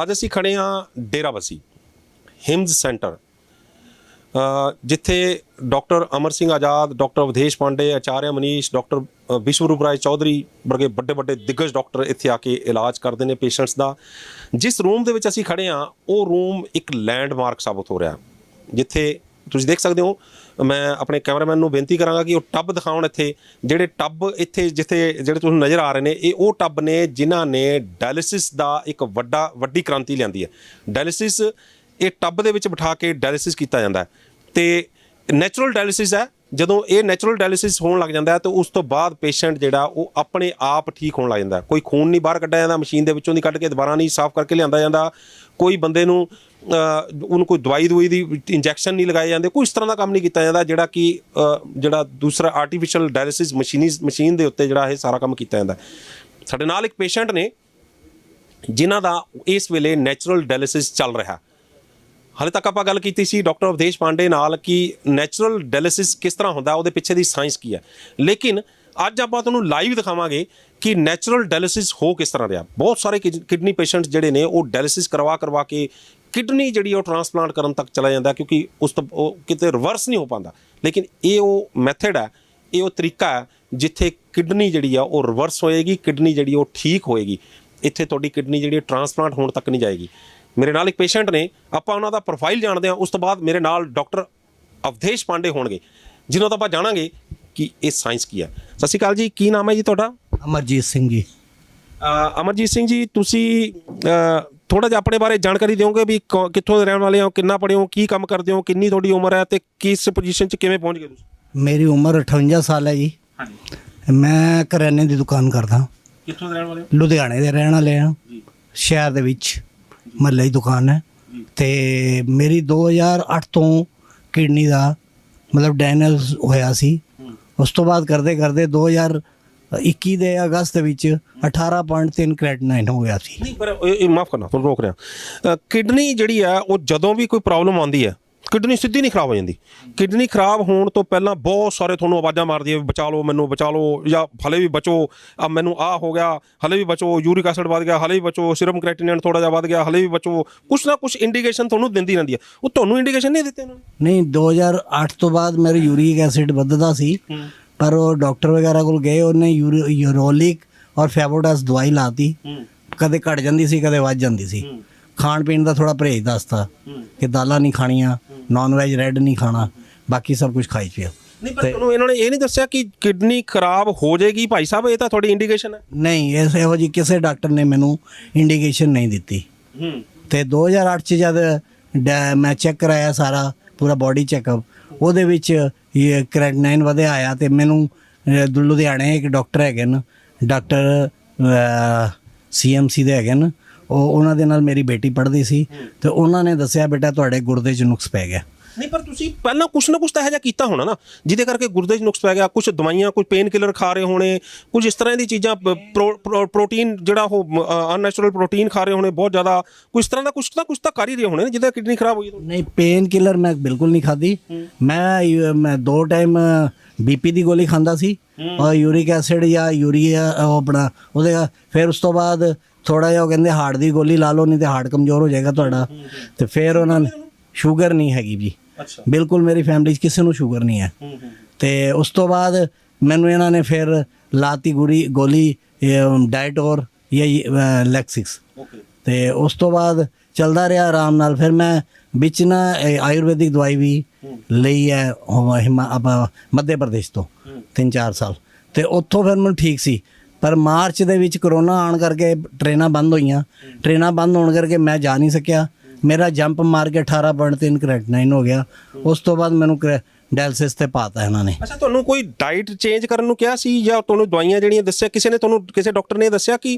ਅੱਜ ਅਸੀਂ ਖੜੇ ਹਾਂ ਡੇਰਾਬੱਸੀ ਹਿਮਜ਼ ਸੈਂਟਰ ਜਿੱਥੇ डॉक्टर अमर सिंह आज़ाद, डॉक्टर अवधेश पांडे, आचार्य मनीष, डॉक्टर विश्वरूप राय चौधरी वर्गे बड़े बड़े दिग्गज डॉक्टर इत्थे आके इलाज करते हैं पेशेंट्स का। जिस रूम दे विच असीं खड़े हाँ वो रूम एक लैंडमार्क साबित हो रहा है जिथे तुसीं देख सकते हो। मैं अपने कैमरामैन नूं बेनती करांगा कि वो टब दिखाउण इत्थे जिहड़े टब इत्थे जिथे जिहड़े तुहानूं नज़र आ रहे हैं ये वो टब ने जिन्हां ने डायलिसिस का एक वड्डी क्रांति लिआंदी है। डायलिसिस ये टब दे विच बिठा के डायलिसिस किया जाता है तो नैचुरल डायलिसिस है। जदों ये नैचुरल डायलिसिस होने लग जाता है तो उस तो बाद पेशेंट जिहड़ा वो अपने आप ठीक होने लग जाता है। कोई खून नहीं बाहर कढ़िया जाता, मशीन दे विचों दी कढ़ के दोबारा नहीं साफ करके लिआंदा जांदा, कोई बंदे नूं उन्होंने कोई दवाई दी इंजैक्शन नहीं लगाए जाते, कोई इस तरह का काम नहीं किया जाता जिहड़ा कि जिहड़ा दूसरा आर्टिफिशियल डायलिसिस मशीन दे उत्ते जिहड़ा ये सारा काम किया जाता है। साडे नाल एक पेशेंट ने जिन्हां दा इस वेले नैचुरल डायलिसिस चल रहा। हाले तक आप गल की सी डॉक्टर अवधेश पांडे नाल कि नैचुरल डायलिसिस किस तरह होंदा, उहदे पिछे दी साइंस की है। लेकिन अज आप तुहानूं लाइव दिखावांगे कि नैचुरल डायलिसिस हो किस तरह रहा। बहुत सारे किडनी पेशेंट्स जिहड़े ने वो डायलिसिस करवा के किडनी जिहड़ी ट्रांसप्लांट करन तक चला जाता क्योंकि उस तो किते रिवर्स नहीं हो पाता। लेकिन ये वो मैथड है, ये वो तरीका है जिथे किडनी जिहड़ी आ वो रिवर्स होएगी, किडनी जिहड़ी वो ठीक होएगी। इत्थे तुहाडी किडनी जिहड़ी ट्रांसप्लांट होने तक नहीं जाएगी। मेरे नाल एक पेशेंट ने, आपां उन्हां दा प्रोफाइल जानते हैं, उस तो बाद मेरे नाल डॉक्टर अवधेश पांडे होणगे जिन्हों तो आप जाणांगे कि ये साइंस की है। सत श्री अकाल जी, की नाम है जी तुहाडा? अमरजीत सिंह जी। अमरजीत सिंह जी, तुसीं थोड़ा जिहा अपने बारे जानकारी दिओगे भी कित्थों दे रहण वाले हो, किन्ना पढ़े हो, की काम करदे हो, किन्नी तुहाडी उम्र है ते किस पोजीशन च किवें पहुंच गए तुसीं? मेरी उम्र 58 साल है जी। हाँ जी। मैं करियाने की दुकान करदा। कित्थों दे रहण वाले हो? लुधियाने दे रहण वाले हां जी। शहर दे विच महल्ले की दुकान है ते मेरी 2008 तो किडनी का मतलब डायग्नोस होया सी। उस तो बाद करते करते 2021 ਦੇ ਅਗਸਤ ਵਿੱਚ 18.3 ਕ੍ਰੈਟਿਨਾਈਨ ਹੋ ਗਿਆ ਸੀ। नहीं पर माफ़ करना तुहानूं रोक रहा। किडनी जिहड़ी है वो जदों भी कोई प्रॉब्लम आती है किडनी सीधी नहीं खराब हो जाती। किडनी खराब होने तो पहला बहुत सारे थोनों आवाज़ां मारदी है बचा लो मैनू, बचा लो, या हले भी बचो, अब मैनू आ हो गया, हले भी बचो, यूरिक एसिड वध गया, हले भी बचो, सीरम क्रिएटिनिन थोड़ा जिहा वध गया, हले भी बचो। कुछ ना कुछ इंडिकेशन थोनों दिंदी रहिंदी है। वो तुहानूं इंडिकेशन नहीं दित्ते उन्होंने? नहीं, 2008 तो बाद मेरे यूरिक एसिड वधदा सी पर वो डॉक्टर वगैरह को गए, उन्हें यूरोलिक और फैबोडास दवाई लाती, कदे घट जाती सी कदे वध जाती सी। खाण पीण का थोड़ा परहेज दसता कि दालां नहीं खाणियां, नॉन वैज रेड नहीं खाना, बाकी सब कुछ खाई पिया। नहीं पर तुहानूं इन्होंने ये नहीं दस्सिया कि किडनी खराब हो जाएगी भाई साहब, ये तो थोड़ी इंडिकेशन है? नहीं, ਇਹੋ जी किसी डॉक्टर ने मैनू इंडिकेशन नहीं दी। तो 2008 च जब मैं चेक कराया सारा पूरा बॉडी चेकअप, ਉਹਦੇ ਵਿੱਚ ये क्रेटिनाइन ਵਧਿਆ आया तो मैनू लुधियाने एक डॉक्टर है डॉक्टर CMC ਦੇ ਹੈਗੇ ਨੇ, ਉਹਨਾਂ ਦੇ ਨਾਲ ਮੇਰੀ ਬੇਟੀ ਪੜ੍ਹਦੀ ਸੀ ਤੇ ਉਹਨਾਂ ਨੇ ਦੱਸਿਆ ਬੇਟਾ ਤੁਹਾਡੇ ਗੁਰਦੇ 'ਚ ਨੁਕਸ ਪੈ ਗਿਆ। नहीं पर तुसीं पहला कुछ ना कुछ तो यह किया होना ना जिदे करके गुरदे च नुक्स पै गया। कुछ दवाइयां, कुछ पेन किलर खा रहे होने, कुछ इस तरह की चीज़ां, प्रोटीन जिहड़ा हो अननैचुरल प्रोटीन खा रहे होने बहुत ज़्यादा, कुछ तरह का कुछ तो कर ही रहे होने जिहदा किडनी खराब हुई। नहीं, पेन किलर मैं बिल्कुल नहीं खाधी। मैं 2 टाइम BP की गोली खांदा सी और यूरिक एसिड या यूरिया अपना ਉਹਦੇ फिर उस तो बाद थोड़ा जिहा कहंदे हार्ट की गोली ला लो नहीं तो हार्ट कमज़ोर हो जाएगा ਤੁਹਾਡਾ। तो फिर उन्होंने ਸ਼ੂਗਰ नहीं हैगी जी, बिल्कुल मेरी फैमिली किसी को शुगर नहीं है। तो उस तो बाद मैनू इन्होंने फिर लाती गोली डाइटोर या लैक्सिक्स। तो उस तो बाद चलता रहा आराम नाल। फिर मैं बिच ना आयुर्वेदिक दवाई भी ली है मध्य प्रदेश तो 3-4 साल, तो उत्थों फिर मैं ठीक सी। पर मार्च दे विच कोरोना आने करके ट्रेनां बंद होईयां, ट्रेनां बंद होने करके मैं जा नहीं सकिया। मेरा जंप मार के 18.3 क्रेटिनाइन हो गया। उस तो बाद मैनू डायलिसिस ते पाता इन्होंने। अच्छा, तुहानूं कोई डाइट चेंज करन नूं कहा सी या तुहानूं दवाइयां जिहड़ियां दस्सिया किसी ने, तुहानूं किसी डॉक्टर ने दस्सिया कि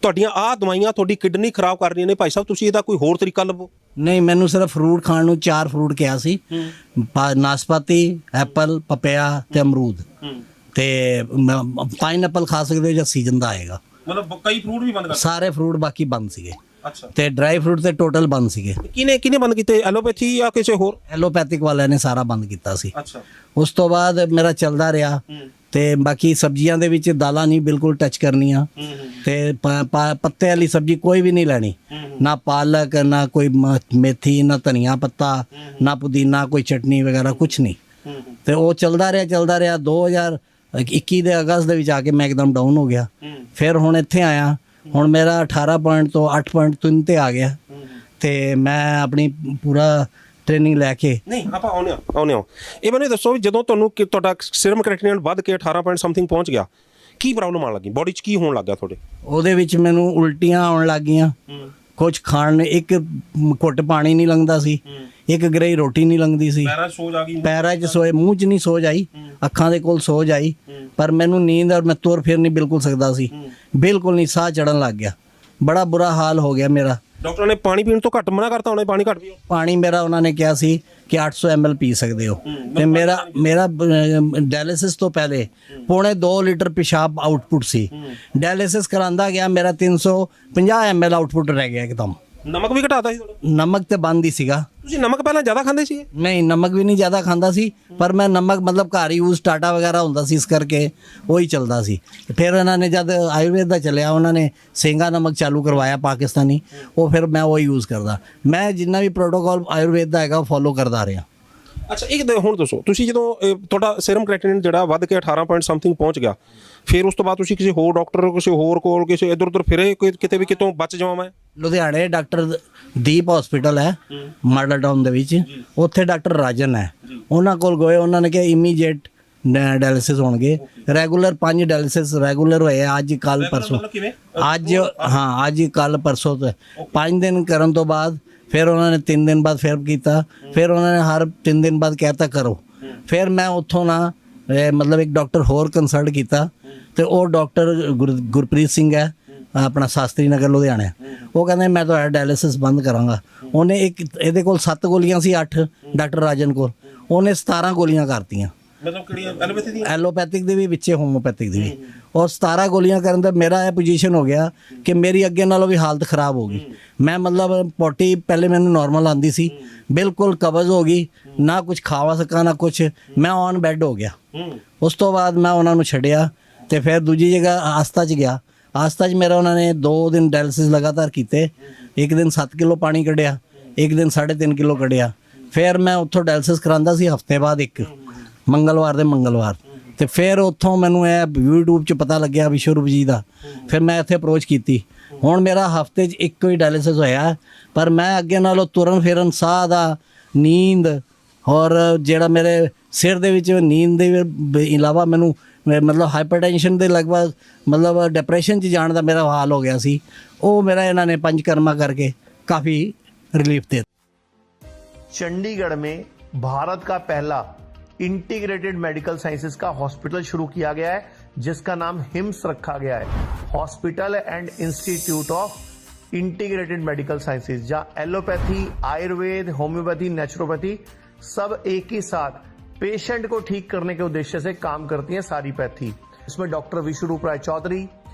तुहाडीआं आह दवाइयां तुहाडी किडनी खराब कर रहीआं ने भाई साहब, तुसीं इहदा कोई होर तरीका लभो? नहीं, मैनू सिर्फ फ्रूट खाण नूं 4 फ्रूट कहा सी, नाशपाती, एप्पल, पपैया ते अमरूद। ते पाइनएप्पल खा सकते हो जब सीजन का आएगा। मतलब कई फ्रूट भी बंद कर? सारे फ्रूट बाकी बंद सीगे। अच्छा। ते ड्राई फ्रूट ते टोटल बंद सीगे। किने बंद कीते? एलोपैथी या किसी होर? एलोपैथिक वाले ने सारा बंद किया सी। अच्छा। उस तो बाद मेरा चलता रहा ਤੇ ਬਾਕੀ ਸਬਜ਼ੀਆਂ ਦੇ ਵਿੱਚ ਦਾਲਾਂ ਨਹੀਂ ਬਿਲਕੁਲ ਟੱਚ ਕਰਨੀਆਂ ਤੇ ਪੱਤੇ ਵਾਲੀ ਸਬਜ਼ੀ ਕੋਈ ਵੀ ਨਹੀਂ ਲੈਣੀ, ਨਾ ਪਾਲਕ, ਨਾ ਕੋਈ ਮੇਥੀ, ਨਾ ਧਨੀਆ ਪੱਤਾ, ਨਾ ਪੁਦੀਨਾ, ਕੋਈ ਚਟਨੀ ਵਗੈਰਾ ਕੁਝ ਨਹੀਂ। ਤੇ ਉਹ ਚੱਲਦਾ ਰਿਹਾ 2021 ਦੇ ਅਗਸਤ ਦੇ ਵਿੱਚ ਆ ਕੇ ਮੈਂ ਇੱਕਦਮ ਡਾਊਨ ਹੋ ਗਿਆ। ਫਿਰ ਹੁਣ ਇੱਥੇ ਆਇਆ, ਹੁਣ ਮੇਰਾ 18 ਪੁਆਇੰਟ ਤੋਂ 8.3 ਤੇ ਆ ਗਿਆ ਤੇ ਮੈਂ ਆਪਣੀ ਪੂਰਾ ਟ੍ਰੇਨਿੰਗ ਲੈ ਕੇ ਨਹੀਂ ਆਪਾਂ ਆਉਂਦੇ ਹਾਂ ਇਹ ਮੈਨੂੰ ਦੱਸੋ ਵੀ ਜਦੋਂ ਤੁਹਾਨੂੰ ਤੁਹਾਡਾ ਸੀਰਮ ਕ੍ਰੀਏਟਿਨਿਨ ਵੱਧ ਕੇ 18 ਪੁਆਇੰਟ ਸਮਥਿੰਗ ਪਹੁੰਚ ਗਿਆ, ਕੀ ਪ੍ਰੋਬਲਮ ਆਉਣ ਲੱਗੀ ਬੋਡੀ 'ਚ, ਕੀ ਹੋਣ ਲੱਗਾ ਤੁਹਾਡੇ? ਉਹਦੇ ਵਿੱਚ ਮੈਨੂੰ ਉਲਟੀਆਂ ਆਉਣ ਲੱਗ ਗਈਆਂ, ਕੁਝ ਖਾਣ ਨੂੰ ਇੱਕ ਘੁੱਟ ਪਾਣੀ ਨਹੀਂ ਲੰਘਦਾ ਸੀ, ਇੱਕ ਗਰੇਈ ਰੋਟੀ ਨਹੀਂ ਲੰਘਦੀ ਸੀ, ਪੈਰਾਂ 'ਚ ਸੋਜ ਆ ਗਈ, ਪੈਰਾਂ 'ਚ ਸੋਏ, ਮੂੰਹ 'ਚ ਨਹੀਂ ਸੋਜ ਆਈ, ਅੱਖਾਂ ਦੇ ਕੋਲ ਸੋਜ ਆਈ, ਪਰ ਮੈਨੂੰ ਨੀਂਦ ਔਰ ਮੈਂ ਤੁਰ ਫਿਰ ਨਹੀਂ ਬਿਲਕੁਲ ਸਕਦਾ ਸੀ, ਬਿਲਕੁਲ ਨਹੀਂ, ਸਾਹ ਚੜਨ ਲੱਗ ਗਿਆ, ਬੜਾ ਬੁਰਾ ਹਾਲ ਹੋ ਗਿਆ ਮੇਰਾ। ਡਾਕਟਰ ਨੇ ਪਾਣੀ ਪੀਣ ਤੋਂ ਘੱਟ ਮਨਾ ਕਰਤਾ ਹੋਣਾ, ਪਾਣੀ ਘੱਟ ਪੀਓ? ਪਾਣੀ ਮੇਰਾ ਉਹਨਾਂ ਨੇ ਕਿਹਾ ਸੀ ਕਿ 800 ml ਪੀ ਸਕਦੇ ਹੋ ਤੇ ਮੇਰਾ ਡਾਇਲਿਸਿਸ ਤੋਂ ਪਹਿਲੇ 2.5 ਲੀਟਰ ਪਿਸ਼ਾਬ ਆਊਟਪੁੱਟ ਸੀ। ਡਾਇਲਿਸਿਸ ਕਰਾਂਦਾ ਗਿਆ ਮੇਰਾ 350 ml ਆਊਟਪੁੱਟ ਰਹਿ ਗਿਆ ਇੱਕਦਮ। ਨਮਕ ਵੀ ਘਟਾਤਾ ਸੀ ਤੁਹਾਡਾ? ਨਮਕ ਤੇ ਬੰਦ ਹੀ ਸੀਗਾ। ਤੁਸੀਂ ਨਮਕ ਪਹਿਲਾਂ ਜ਼ਿਆਦਾ ਖਾਂਦੇ ਸੀ? ਨਹੀਂ, ਨਮਕ ਵੀ ਨਹੀਂ ਜ਼ਿਆਦਾ ਖਾਂਦਾ ਸੀ, ਪਰ ਮੈਂ ਨਮਕ ਮਤਲਬ ਘਰ ਯੂਜ਼ ਟਾਟਾ ਵਗੈਰਾ ਹੁੰਦਾ ਸੀ, ਇਸ ਕਰਕੇ ਉਹੀ ਚੱਲਦਾ ਸੀ। ਫਿਰ ਇਹਨਾਂ ਨੇ ਜਦ ਆਯੁਰਵੇਦ ਦਾ ਚੱਲਿਆ, ਉਹਨਾਂ ਨੇ ਸਿੰਗਾ ਨਮਕ ਚਾਲੂ ਕਰਵਾਇਆ ਪਾਕਿਸਤਾਨੀ, ਉਹ ਫਿਰ ਮੈਂ ਉਹ ਯੂਜ਼ ਕਰਦਾ। ਮੈਂ ਜਿੰਨਾ ਵੀ ਪ੍ਰੋਟੋਕੋਲ ਆਯੁਰਵੇਦ ਦਾ ਹੈਗਾ ਉਹ ਫੋਲੋ ਕਰਦਾ ਰਿਹਾ। ਅੱਛਾ, ਇੱਕ ਹੁਣ ਦੱਸੋ, ਤੁਸੀਂ ਜਦੋਂ ਤੁਹਾਡਾ ਸੀਰਮ ਕ੍ਰੀਏਟਿਨਿਨ ਜਿਹੜਾ ਵੱਧ ਕੇ 18 ਪੁਆਇੰਟ ਸਮਥਿੰਗ ਪਹੁੰਚ ਗਿਆ, ਫਿਰ ਉਸ ਤੋਂ ਬਾਅਦ ਤੁਸੀਂ ਕਿਸੇ ਹੋਰ ਡਾਕਟਰ, ਕਿਸੇ ਹੋਰ ਕੋਲ, ਕਿਸੇ ਇੱਧਰ ਉੱਧਰ ਫਿਰੇ, ਕਿਤੇ ਵੀ ਕਿਤੋਂ ਬਚ ਜਾਵਾਂ ਮੈਂ? ਲੁਧਿਆਣੇ ਡਾਕਟਰ ਦੀਪ ਹਸਪੀਟਲ ਹੈ ਮਾਡਲ ਟਾਊਨ ਦੇ ਵਿੱਚ, ਉੱਥੇ ਡਾਕਟਰ ਰਾਜਨ ਹੈ, ਉਹਨਾਂ ਕੋਲ ਗਏ, ਉਹਨਾਂ ਨੇ ਕਿਹਾ ਇਮੀਡੀਏਟ ਡਾਇਲਿਸਿਸ ਹੋਣਗੇ। ਰੈਗੂਲਰ 5 ਡਾਇਲਿਸਿਸ ਰੈਗੂਲਰ ਹੋਏ, ਅੱਜ ਕੱਲ ਪਰਸੋਂ, ਅੱਜ ਕੱਲ ਪਰਸੋਂ ਤੋਂ 5 ਦਿਨ ਕਰਨ ਤੋਂ ਬਾਅਦ ਫਿਰ ਉਹਨਾਂ ਨੇ 3 ਦਿਨ ਬਾਅਦ ਫਿਰ ਕੀਤਾ, ਫਿਰ ਉਹਨਾਂ ਨੇ ਹਰ 3 ਦਿਨ ਬਾਅਦ ਕਹਿਤਾ ਕਰੋ। ਫਿਰ ਮੈਂ ਉੱਥੋਂ ਨਾ ਮਤਲਬ ਇੱਕ ਡਾਕਟਰ ਹੋਰ ਕੰਸਲਟ ਕੀਤਾ ਤੇ ਉਹ ਡਾਕਟਰ ਗੁਰਪ੍ਰੀਤ ਸਿੰਘ ਹੈ, ਆਪਣਾ ਸ਼ਾਸਤਰੀ ਨਗਰ ਲੁਧਿਆਣਾ। ਉਹ ਕਹਿੰਦੇ ਮੈਂ ਤੁਹਾਡਾ ਡਾਇਲਿਸਿਸ ਬੰਦ ਕਰਾਂਗਾ। ਉਹਨੇ ਇਹਦੇ ਕੋਲ 7 ਗੋਲੀਆਂ ਸੀ, 8 ਡਾਕਟਰ ਰਾਜਨ ਕੋਲ, ਉਹਨੇ 17 ਗੋਲੀਆਂ ਕਰਤੀਆਂ। ਮਤਲਬ ਕਿਹੜੀਆਂ? ਐਲੋਪੈਥਿਕ ਦੀ ਵੀ ਵਿੱਚੇ ਹੋਮੋਪੈਥਿਕ ਦੀ ਵੀ। ਔਰ 17 ਗੋਲੀਆਂ ਕਰਨ ਦਾ ਮੇਰਾ ਇਹ ਪੋਜੀਸ਼ਨ ਹੋ ਗਿਆ ਕਿ ਮੇਰੀ ਅੱਗੇ ਨਾਲੋਂ ਵੀ ਹਾਲਤ ਖਰਾਬ ਹੋ ਗਈ। ਮੈਂ ਮਤਲਬ ਪੋਟੀ ਪਹਿਲੇ ਮੈਨੂੰ ਨਾਰਮਲ ਆਂਦੀ ਸੀ, ਬਿਲਕੁਲ ਕਬਜ਼ ਹੋ ਗਈ, ਨਾ ਕੁਝ ਖਾਵਾ ਸਕਾਂ ਨਾ ਕੁਝ, ਮੈਂ ਔਨ ਬੈੱਡ ਹੋ ਗਿਆ। ਉਸ ਤੋਂ ਬਾਅਦ ਮੈਂ ਉਹਨਾਂ ਨੂੰ ਛੱਡਿਆ ਤੇ ਫਿਰ ਦੂਜੀ ਜਗ੍ਹਾ ਆਸਥਾ 'ਚ ਗਿਆ। ਆਸਥਾ 'ਚ ਮੇਰਾ ਉਹਨਾਂ ਨੇ 2 ਦਿਨ ਡਾਇਲਿਸਿਸ ਲਗਾਤਾਰ ਕੀਤੇ, ਇੱਕ ਦਿਨ 7 ਕਿਲੋ ਪਾਣੀ ਕੱਢਿਆ, ਇੱਕ ਦਿਨ 3.5 ਕਿਲੋ ਕੱਢਿਆ। ਫਿਰ ਮੈਂ ਉੱਥੋਂ ਡਾਇਲਿਸਿਸ ਕਰਾਂਦਾ ਸੀ ਹਫਤੇ ਬਾਅਦ, ਇੱਕ ਮੰਗਲਵਾਰ ਦੇ ਮੰਗਲਵਾਰ। ਤੇ ਫਿਰ ਉੱਥੋਂ ਮੈਨੂੰ ਇਹ YouTube 'ਚ ਪਤਾ ਲੱਗਿਆ ਵਿਸ਼ਵਰੂਪ ਜੀ ਦਾ, ਫਿਰ ਮੈਂ ਇੱਥੇ ਅਪਰੋਚ ਕੀਤੀ। ਹੁਣ ਮੇਰਾ ਹਫਤੇ 'ਚ ਇੱਕ ਹੀ ਡਾਇਲਿਸਿਸ ਹੋਇਆ, ਪਰ ਮੈਂ ਅੱਗੇ ਨਾਲੋਂ ਤੁਰਨ ਫਿਰਨ, ਸਾਹ ਦਾ, ਨੀਂਦ, ਔਰ ਜਿਹੜਾ ਮੇਰੇ ਸਿਰ ਦੇ ਵਿੱਚ ਨੀਂਦ ਦੇ ਇਲਾਵਾ ਮੈਨੂੰ ਮਤਲਬ ਹਾਈਪਰਟੈਂਸ਼ਨ ਦੇ ਲਗਭਗ ਮਤਲਬ ਡਿਪਰੈਸ਼ਨ 'ਚ ਜਾਣ ਦਾ ਮੇਰਾ ਹਾਲ ਹੋ ਗਿਆ ਸੀ, ਉਹ ਮੇਰਾ ਇਹਨਾਂ ਨੇ ਪੰਚਕर्मा करके काफ़ी रिलीफ दे। चंडीगढ़ में भारत का पहला इंटीग्रेटेड मेडिकल साइंसेज का हॉस्पिटल शुरू किया गया है, जिसका नाम हिम्स रखा गया है, hospital and institute of integrated medical sciences, जहां एलोपैथी, आयुर्वेद, होम्योपैथी, नेचुरोपैथी सब एक ही साथ पेशेंट को ठीक करने के उद्देश्य से काम करती है सारी पैथी। इसमें डॉक्टर विश्वरूप राय चौधरी,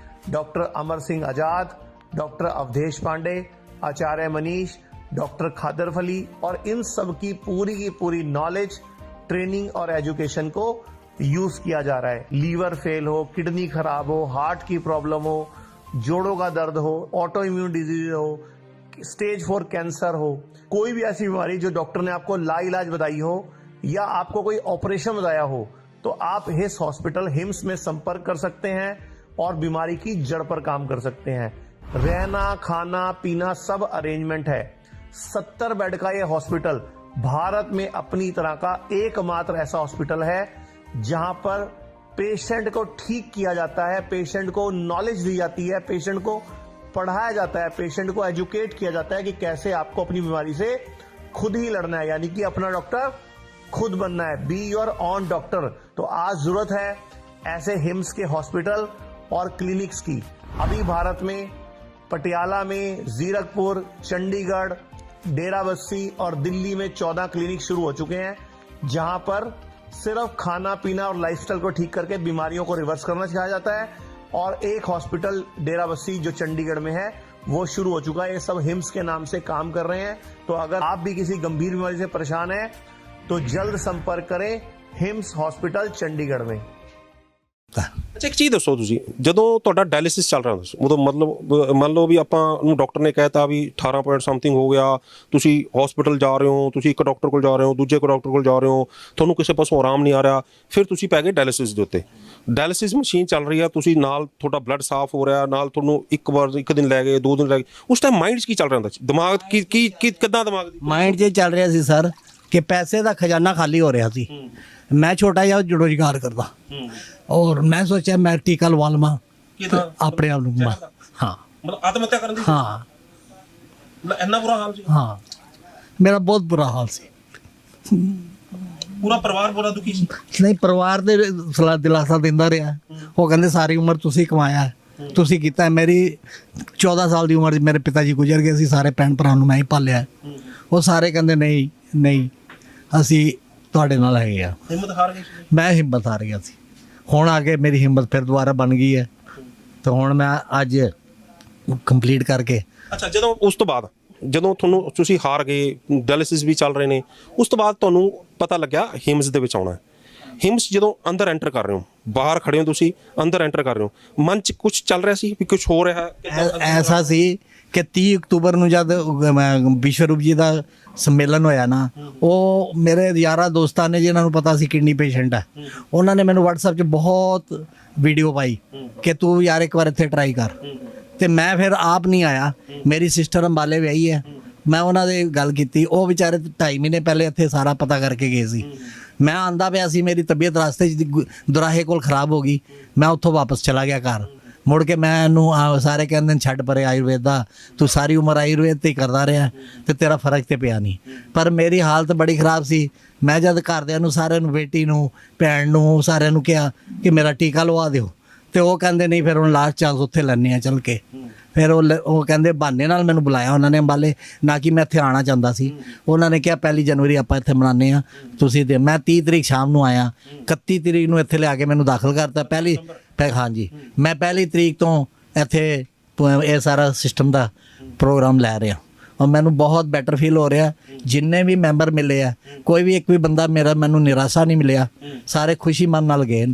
डॉक्टर अमर सिंह आजाद, डॉक्टर अवधेश पांडे, आचार्य मनीष, डॉक्टर खादर फली और इन सब की पूरी नॉलेज, ट्रेनिंग और एजुकेशन को यूज किया जा रहा है। लीवर फेल हो, किडनी खराब हो, हार्ट की प्रॉब्लम हो, जोड़ों का दर्द हो, ऑटो इम्यून डिजीज हो, स्टेज 4 कैंसर हो, कोई भी ऐसी बीमारी जो डॉक्टर ने आपको लाइलाज बताई हो या आपको कोई ऑपरेशन बताया हो, तो आप हिस हॉस्पिटल हिम्स में संपर्क कर सकते हैं और बीमारी की जड़ पर काम कर सकते हैं। रहना, खाना, पीना सब अरेंजमेंट है। 70 बेड का यह हॉस्पिटल भारत में अपनी तरह का एकमात्र ऐसा हॉस्पिटल है जहां पर पेशेंट को ठीक किया जाता है, पेशेंट को नॉलेज दी जाती है, पेशेंट को पढ़ाया जाता है, पेशेंट को एजुकेट किया जाता है कि कैसे आपको अपनी बीमारी से खुद ही लड़ना है, यानी कि अपना डॉक्टर खुद बनना है। Be your on doctor. तो आज जरूरत है ऐसे हिम्स के हॉस्पिटल और क्लिनिक्स की। अभी भारत में पटियाला में, जीरकपुर, चंडीगढ़, डेराबस्सी और दिल्ली में 14 क्लिनिक शुरू हो चुके हैं, जहां पर सिर्फ खाना पीना और लाइफस्टाइल को ठीक करके बीमारियों को रिवर्स करना सिखाया जाता है। और एक हॉस्पिटल डेराबस्सी जो चंडीगढ़ में है वो शुरू हो चुका है। ये सब हिम्स के नाम से काम कर रहे हैं। तो अगर आप भी किसी गंभीर बीमारी से परेशान हैं तो जल्द संपर्क करें हिम्स हॉस्पिटल चंडीगढ़ में। ਅੱਛਾ ਇੱਕ ਚੀਜ਼ ਦੱਸੋ ਤੁਸੀਂ, ਜਦੋਂ ਤੁਹਾਡਾ ਡਾਇਲਿਸਿਸ ਚੱਲ ਰਿਹਾ ਹੁੰਦਾ ਸੀ ਉਦੋਂ ਮਤਲਬ ਮੰਨ ਲਓ ਵੀ ਆਪਾਂ ਨੂੰ ਡਾਕਟਰ ਨੇ ਕਹਿਤਾ ਵੀ 18 ਪੁਆਇੰਟ ਸਮਥਿੰਗ ਹੋ ਗਿਆ, ਤੁਸੀਂ ਹਸਪੀਟਲ ਜਾ ਰਹੇ ਹੋ, ਤੁਸੀਂ ਇੱਕ ਡਾਕਟਰ ਕੋਲ ਜਾ ਰਹੇ ਹੋ, ਦੂਜੇ ਕੋ ਡਾਕਟਰ ਕੋਲ ਜਾ ਰਹੇ ਹੋ, ਤੁਹਾਨੂੰ ਕਿਸੇ ਪਾਸੋਂ ਆਰਾਮ ਨਹੀਂ ਆ ਰਿਹਾ, ਫਿਰ ਤੁਸੀਂ ਪੈ ਗਏ ਡਾਇਲਿਸਿਸ ਦੇ ਉੱਤੇ। ਡਾਇਲਿਸਿਸ ਮਸ਼ੀਨ ਚੱਲ ਰਹੀ ਆ, ਤੁਸੀਂ ਨਾਲ ਤੁਹਾਡਾ ਬਲੱਡ ਸਾਫ਼ ਹੋ ਰਿਹਾ, ਨਾਲ ਤੁਹਾਨੂੰ ਇੱਕ ਦਿਨ ਲੈ ਗਏ, 2 ਦਿਨ ਲੈ ਗਏ, ਉਸ ਟਾਈਮ ਮਾਈਂਡ 'ਚ ਕੀ ਚੱਲ ਰਿਹਾ ਹੁੰਦਾ ਸੀ, ਦਿਮਾਗ ਕੀ ਕਿੱਦਾਂ ਦਿਮਾਗ ਦੀ ਮਾਈਂਡ 'ਚ ਚੱਲ ਰਿਹਾ ਸੀ ਸਰ ਕਿ ਪੈਸੇ ਦਾ ਖਜ਼ਾਨਾ ਖਾਲੀ ਹੋ ਰਿਹਾ ਸੀ। ਮੈਂ ਛੋਟਾ ਜਿਹਾ ਰੁਜ਼ਗਾਰ ਕਰਦਾ ਔਰ ਮੈਂ ਸੋਚਿਆ ਮੈਂ ਟੀਕਾ ਲਵਾ ਲਵਾਂ ਆਪਣੇ ਆਪ ਨੂੰ। ਹਾਂ ਮਤਲਬ ਆਤਮ ਹੱਤਿਆ ਕਰਨ ਦੀ। ਹਾਂ ਇੰਨਾ ਬੁਰਾ ਹਾਲ ਸੀ। ਹਾਂ ਮੇਰਾ ਬਹੁਤ ਬੁਰਾ ਹਾਲ ਸੀ। ਪੂਰਾ ਪਰਿਵਾਰ ਬੜਾ ਦੁਖੀ ਸੀ। ਨਹੀਂ, ਪਰਿਵਾਰ ਦੇ ਸਲਾਹ ਦਿਲਾਸਾ ਦਿੰਦਾ ਰਿਹਾ। ਉਹ ਕਹਿੰਦੇ ਸਾਰੀ ਉਮਰ ਤੁਸੀਂ ਕਮਾਇਆ, ਤੁਸੀਂ ਕੀਤਾ। ਮੇਰੀ 14 ਸਾਲ ਦੀ ਉਮਰ 'ਚ ਮੇਰੇ ਪਿਤਾ ਜੀ ਗੁਜ਼ਰ ਗਏ ਸੀ, ਸਾਰੇ ਭੈਣ ਭਰਾ ਨੂੰ ਮੈਂ ਹੀ ਪਾਲਿਆ। ਉਹ ਸਾਰੇ ਕਹਿੰਦੇ ਨਹੀਂ ਨਹੀਂ ਅਸੀਂ ਤੁਹਾਡੇ ਨਾਲ ਹੈਗੇ ਆ। ਹਿੰਮਤ ਹਾਰ ਗਈ। ਮੈਂ ਹਿੰਮਤ ਹਾਰ ਗਿਆ ਸੀ। ਹੁਣ ਆ ਕੇ ਮੇਰੀ ਹਿੰਮਤ ਫਿਰ ਦੁਬਾਰਾ ਬਣ ਗਈ ਹੈ ਤੇ ਹੁਣ ਮੈਂ ਅੱਜ ਕੰਪਲੀਟ ਕਰਕੇ। ਅੱਛਾ, ਜਦੋਂ ਉਸ ਤੋਂ ਬਾਅਦ ਜਦੋਂ ਤੁਸੀਂ ਹਾਰ ਗਏ, ਡਾਇਲਿਸਿਸ ਵੀ ਚੱਲ ਰਹੇ ਨੇ, ਉਸ ਤੋਂ ਬਾਅਦ ਤੁਹਾਨੂੰ ਪਤਾ ਲੱਗਿਆ ਹਿਮਸ ਦੇ ਵਿੱਚ ਆਉਣਾ ਹੈ। ਹਿਮਸ ਜਦੋਂ ਅੰਦਰ ਐਂਟਰ ਕਰ ਰਹੇ ਹੋ, ਬਾਹਰ ਖੜੇ ਹੋ ਤੁਸੀਂ, ਅੰਦਰ ਐਂਟਰ ਕਰ ਰਹੇ ਹੋ, ਮਨ 'ਚ ਕੁਝ ਚੱਲ ਰਿਹਾ ਸੀ ਵੀ ਕੁਝ ਹੋ ਰਿਹਾ ਹੈ? ਐਸਾ ਸੀ ਕਿ 30 ਅਕਤੂਬਰ ਨੂੰ ਜਦ ਵਿਸ਼ਵਰੂਪ ਜੀ ਦਾ ਸੰਮੇਲਨ ਹੋਇਆ ਨਾ, ਉਹ ਮੇਰੇ ਯਾਰਾਂ ਦੋਸਤਾਂ ਨੇ ਜਿਨ੍ਹਾਂ ਨੂੰ ਪਤਾ ਸੀ ਕਿਡਨੀ ਪੇਸ਼ੈਂਟ ਹੈ, ਉਹਨਾਂ ਨੇ ਮੈਨੂੰ WhatsApp 'ਚ ਬਹੁਤ ਵੀਡੀਓ ਪਾਈ ਕਿ ਤੂੰ ਯਾਰ ਇੱਕ ਵਾਰ ਇੱਥੇ ਟਰਾਈ ਕਰ। ਤੇ ਮੈਂ ਫਿਰ ਆਪ ਨਹੀਂ ਆਇਆ। ਮੇਰੀ ਸਿਸਟਰ ਅੰਬਾਲੇ ਵਿਆਹੀ ਹੈ, ਮੈਂ ਉਹਨਾਂ ਦੇ ਗੱਲ ਕੀਤੀ। ਉਹ ਵਿਚਾਰੇ 2.5 ਮਹੀਨੇ ਪਹਿਲੇ ਇੱਥੇ ਸਾਰਾ ਪਤਾ ਕਰਕੇ ਗਏ ਸੀ। ਮੈਂ ਆਂਦਾ ਪਿਆ ਸੀ, ਮੇਰੀ ਤਬੀਅਤ ਰਸਤੇ 'ਚ ਦੁਰਾਹੇ ਕੋਲ ਖਰਾਬ ਹੋ ਗਈ। ਮੈਂ ਉੱਥੋਂ ਵਾਪਸ ਚਲਾ ਗਿਆ ਘਰ। ਮੁੜ ਕੇ ਮੈਨੂੰ ਸਾਰੇ ਕਹਿੰਦੇ ਨੇ ਛੱਡ ਪਰੇ ਆਯੁਰਵੇਦ ਦਾ, ਤੂੰ ਸਾਰੀ ਉਮਰ ਆਯੁਰਵੇਦ ਤੇ ਹੀ ਕਰਦਾ ਰਿਹਾ ਤੇ ਤੇਰਾ ਫਰਕ ਤੇ ਪਿਆ ਨਹੀਂ। ਪਰ ਮੇਰੀ ਹਾਲਤ ਬੜੀ ਖਰਾਬ ਸੀ। ਮੈਂ ਜਦ ਘਰਦਿਆਂ ਨੂੰ ਸਾਰਿਆਂ ਨੂੰ, ਬੇਟੀ ਨੂੰ, ਭੈਣ ਨੂੰ, ਸਾਰਿਆਂ ਨੂੰ ਕਿਹਾ ਕਿ ਮੇਰਾ ਟੀਕਾ ਲਵਾ ਦਿਓ, ਤੇ ਉਹ ਕਹਿੰਦੇ ਨਹੀਂ ਫਿਰ ਹੁਣ ਲਾਸਟ ਚਾਂਸ ਉੱਥੇ ਲੈਣੇ ਆ ਚੱਲ ਕੇ। ਫਿਰ ਉਹ ਕਹਿੰਦੇ ਬਹਾਨੇ ਨਾਲ ਮੈਨੂੰ ਬੁਲਾਇਆ ਉਹਨਾਂ ਨੇ ਅੰਬਾਲੇ, ਨਾ ਕਿ ਮੈਂ ਇੱਥੇ ਆਉਣਾ ਚਾਹੁੰਦਾ ਸੀ। ਉਹਨਾਂ ਨੇ ਕਿਹਾ 1 ਜਨਵਰੀ ਆਪਾਂ ਇੱਥੇ ਮਨਾਉਂਦੇ ਆ, ਤੁਸੀਂ ਤੇ। ਮੈਂ 30 ਤਰੀਕ ਸ਼ਾਮ ਨੂੰ ਆਇਆ, 31 ਤਰੀਕ ਨੂੰ ਇੱਥੇ ਲਿਆ ਕੇ ਮੈਨੂੰ ਦਾਖਲ ਕਰਤਾ। ਹਾਂਜੀ, ਮੈਂ 1 ਤਰੀਕ ਤੋਂ ਇੱਥੇ ਇਹ ਸਾਰਾ ਸਿਸਟਮ ਦਾ ਪ੍ਰੋਗਰਾਮ ਲੈ ਰਿਹਾ ਔਰ ਮੈਨੂੰ ਬਹੁਤ ਬੈਟਰ ਫੀਲ ਹੋ ਰਿਹਾ। ਜਿੰਨੇ ਵੀ ਮੈਂਬਰ ਮਿਲੇ ਆ, ਕੋਈ ਵੀ ਇੱਕ ਵੀ ਬੰਦਾ ਮੈਨੂੰ ਨਿਰਾਸ਼ਾ ਨਹੀਂ ਮਿਲਿਆ, ਸਾਰੇ ਖੁਸ਼ੀ ਮਨ ਨਾਲ ਗਏ।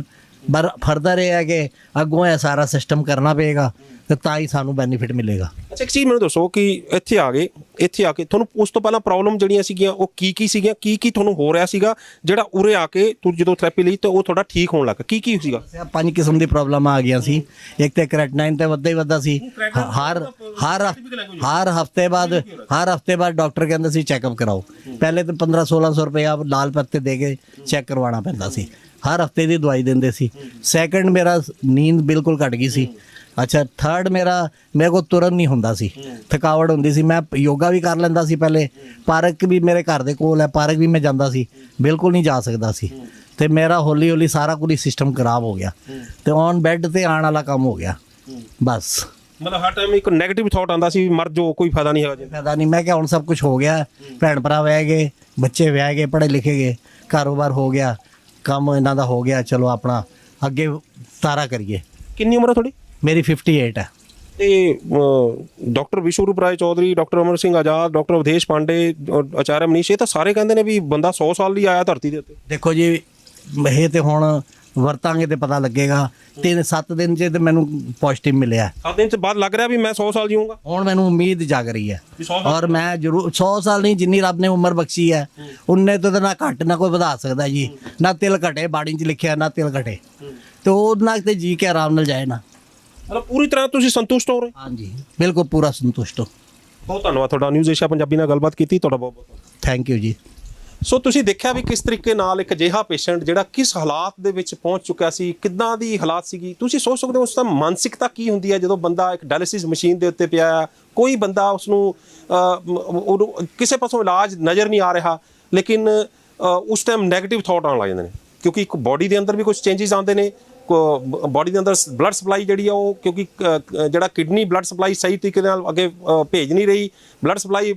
ਪਰ ਫਰਦਰ ਇਹ ਹੈ ਕਿ ਅੱਗੋਂ ਇਹ ਸਾਰਾ ਸਿਸਟਮ ਕਰਨਾ ਪਏਗਾ ਤੇ ਤਾਂ ਹੀ ਸਾਨੂੰ ਬੈਨੀਫਿਟ ਮਿਲੇਗਾ। ਅੱਛਾ, ਇੱਕ ਚੀਜ਼ ਮੈਨੂੰ ਦੱਸੋ ਕਿ ਇੱਥੇ ਆ ਕੇ ਤੁਹਾਨੂੰ ਉਸ ਤੋਂ ਪਹਿਲਾਂ ਪ੍ਰੋਬਲਮ ਜਿਹੜੀਆਂ ਸੀਗੀਆਂ ਉਹ ਕੀ ਸੀਗੀਆਂ, ਕੀ ਤੁਹਾਨੂੰ ਹੋ ਰਿਹਾ ਸੀਗਾ ਜਿਹੜਾ ਉਰੇ ਆ ਕੇ ਤੁਸੀਂ ਜਦੋਂ ਥੈਰੇਪੀ ਲਈ ਤਾਂ ਉਹ ਤੁਹਾਡਾ ਠੀਕ ਹੋਣ ਲੱਗਾ? ਕੀ ਸੀਗਾ? 5 ਕਿਸਮ ਦੀ ਪ੍ਰੋਬਲਮ ਆ ਗਈਆਂ ਸੀ। ਇੱਕ ਤੇ ਕ੍ਰੈਟਨਾਈਨ ਤੇ ਵੱਧਦਾ ਹੀ ਵੱਧਦਾ ਸੀ। ਹਰ ਹਫਤੇ ਬਾਅਦ ਡਾਕਟਰ ਕਹਿੰਦੇ ਸੀ ਚੈੱਕਅਪ ਕਰਾਓ। ਪਹਿਲੇ ਤਾਂ 1500-1600 ਰੁਪਇਆ ਲਾਲ ਪੱਤੇ ਦੇ ਕੇ ਚੈੱਕ ਕਰਵਾਉਣਾ ਪੈਂਦਾ ਸੀ। ਹਰ ਹਫਤੇ ਦੀ ਦਵਾਈ ਦਿੰਦੇ ਸੀ। ਸੈਕੰਡ, ਮੇਰਾ ਨੀਂਦ ਬਿਲਕੁਲ ਘਟ ਗਈ ਸੀ। ਅੱਛਾ, ਥਰਡ, ਮੇਰੇ ਕੋਲ ਤੁਰਨ ਨਹੀਂ ਹੁੰਦਾ ਸੀ, ਥਕਾਵਟ ਹੁੰਦੀ ਸੀ। ਮੈਂ ਯੋਗਾ ਵੀ ਕਰ ਲੈਂਦਾ ਸੀ ਪਹਿਲੇ, ਪਾਰਕ ਵੀ ਮੇਰੇ ਘਰ ਦੇ ਕੋਲ ਹੈ, ਪਾਰਕ ਵੀ ਮੈਂ ਜਾਂਦਾ ਸੀ, ਬਿਲਕੁਲ ਨਹੀਂ ਜਾ ਸਕਦਾ ਸੀ। ਤੇ ਮੇਰਾ ਹੌਲੀ ਹੌਲੀ ਸਾਰਾ ਕੁਝ ਸਿਸਟਮ ਖਰਾਬ ਹੋ ਗਿਆ ਤੇ ਔਨ ਬੈੱਡ ਤੇ ਆਉਣ ਵਾਲਾ ਕੰਮ ਹੋ ਗਿਆ ਬਸ। ਮਤਲਬ ਹਰ ਟਾਈਮ ਇੱਕ ਨੈਗੇਟਿਵ ਥਾਟ ਆਉਂਦਾ ਸੀ, ਮਰ ਜੋ, ਕੋਈ ਫਾਇਦਾ ਨਹੀਂ ਹੈਗਾ। ਫਾਇਦਾ ਨਹੀਂ। ਮੈਂ ਕਿਹਾ ਹੁਣ ਸਭ ਕੁਝ ਹੋ ਗਿਆ, ਭੈਣ ਭਰਾ ਵਿਆਹ ਗਏ, ਬੱਚੇ ਵਿਆਹ ਗਏ, ਪੜ੍ਹੇ ਲਿਖੇ ਗਏ, ਕਾਰੋਬਾਰ ਹੋ ਗਿਆ, ਕੰਮ ਇਹਨਾਂ ਦਾ ਹੋ ਗਿਆ, ਚਲੋ ਆਪਣਾ ਅੱਗੇ ਸਾਰਾ ਕਰੀਏ। ਕਿੰਨੀ ਉਮਰ ਹੈ ਤੁਹਾਡੀ? ਮੇਰੀ 58 ਹੈ। ਤੇ ਡਾਕਟਰ ਵਿਸ਼ਵਰੂਪ ਰਾਏ ਚੌਧਰੀ, ਡਾਕਟਰ ਅਮਰ ਸਿੰਘ ਆਜ਼ਾਦ, ਡਾਕਟਰ ਅਵਧੇਸ਼ ਪਾਂਡੇ, ਆਚਾਰਿਆ ਮਨੀਸ਼, ਇਹ ਤਾਂ ਸਾਰੇ ਕਹਿੰਦੇ ਨੇ ਵੀ ਬੰਦਾ 100 ਸਾਲ ਲਈ ਆਇਆ ਧਰਤੀ ਦੇ ਉੱਤੇ। ਦੇਖੋ ਜੀ, ਇਹ ਤੇ ਹੁਣ ਵਰਤਾਂਗੇ ਤੇ ਪਤਾ ਲੱਗੇਗਾ। 3-7 ਦਿਨ 'ਚ ਤੇ ਮੈਨੂੰ ਪੋਜ਼ਿਟਿਵ ਮਿਲਿਆ। 7 ਦਿਨ 'ਚ ਬਾਅਦ ਲੱਗ ਰਿਹਾ ਵੀ ਮੈਂ 100 ਸਾਲ ਜੀਊਂਗਾ। ਹੁਣ ਮੈਨੂੰ ਉਮੀਦ ਜਾਗ ਰਹੀ ਹੈ ਔਰ ਮੈਂ ਜ਼ਰੂਰ 100 ਸਾਲ ਨਹੀਂ, ਜਿੰਨੀ ਰੱਬ ਨੇ ਉਮਰ ਬਖਸ਼ੀ ਹੈ ਉਨੇ ਤੋਂ ਨਾ ਘੱਟ ਨਾ ਕੋਈ ਵਧਾ ਸਕਦਾ ਜੀ। ਨਾ ਤਿਲ ਘਟੇ, ਬਾਣੀ 'ਚ ਲਿਖਿਆ ਨਾ ਤਿਲ ਘਟੇ, ਤੇ ਉਹਨਾਂ ਤੇ ਜੀ ਕੇ ਆਰਾਮ ਨਾਲ ਜਾਏ ਨਾ। ਮਤਲਬ ਪੂਰੀ ਤਰ੍ਹਾਂ ਤੁਸੀਂ ਸੰਤੁਸ਼ਟ ਹੋ ਰਹੇ? ਹਾਂਜੀ, ਬਿਲਕੁਲ ਪੂਰਾ ਸੰਤੁਸ਼ਟ ਹੋ। ਬਹੁਤ ਧੰਨਵਾਦ ਤੁਹਾਡਾ, ਨਿਊਜ਼ ਏਸ਼ੀਆ ਪੰਜਾਬੀ ਨਾਲ ਗੱਲਬਾਤ ਕੀਤੀ, ਤੁਹਾਡਾ ਬਹੁਤ ਬਹੁਤ ਥੈਂਕ ਯੂ ਜੀ। ਸੋ ਤੁਸੀਂ ਦੇਖਿਆ ਵੀ ਕਿਸ ਤਰੀਕੇ ਨਾਲ ਇੱਕ ਅਜਿਹਾ ਪੇਸ਼ੈਂਟ ਜਿਹੜਾ ਕਿਸ ਹਾਲਾਤ ਦੇ ਵਿੱਚ ਪਹੁੰਚ ਚੁੱਕਿਆ ਸੀ, ਕਿੱਦਾਂ ਦੀ ਹਾਲਾਤ ਸੀਗੀ। ਤੁਸੀਂ ਸੋਚ ਸਕਦੇ ਹੋ ਉਸ ਦਾ ਮਾਨਸਿਕਤਾ ਕੀ ਹੁੰਦੀ ਹੈ ਜਦੋਂ ਬੰਦਾ ਇੱਕ ਡਾਇਲਿਸਿਸ ਮਸ਼ੀਨ ਦੇ ਉੱਤੇ ਪਿਆ ਹੈ। ਕੋਈ ਬੰਦਾ ਉਸਨੂੰ ਕਿਸੇ ਪਾਸੋਂ ਇਲਾਜ ਨਜ਼ਰ ਨਹੀਂ ਆ ਰਿਹਾ, ਲੇਕਿਨ ਉਸ ਟਾਈਮ ਨੈਗੇਟਿਵ ਥਾਟ ਆਉਣ ਲੱਗ ਜਾਂਦੇ ਨੇ, ਕਿਉਂਕਿ ਇੱਕ ਬਾਡੀ ਦੇ ਅੰਦਰ ਵੀ ਕੁਝ ਚੇਂਜਸ ਆਉਂਦੇ ਨੇ। ਬਾਡੀ ਦੇ ਅੰਦਰ ਬਲੱਡ ਸਪਲਾਈ ਜਿਹੜੀ ਆ ਉਹ, ਕਿਉਂਕਿ ਜਿਹੜਾ ਕਿਡਨੀ ਬਲੱਡ ਸਪਲਾਈ ਸਹੀ ਤਰੀਕੇ ਨਾਲ ਅੱਗੇ ਭੇਜ ਨਹੀਂ ਰਹੀ, ਬਲੱਡ ਸਪਲਾਈ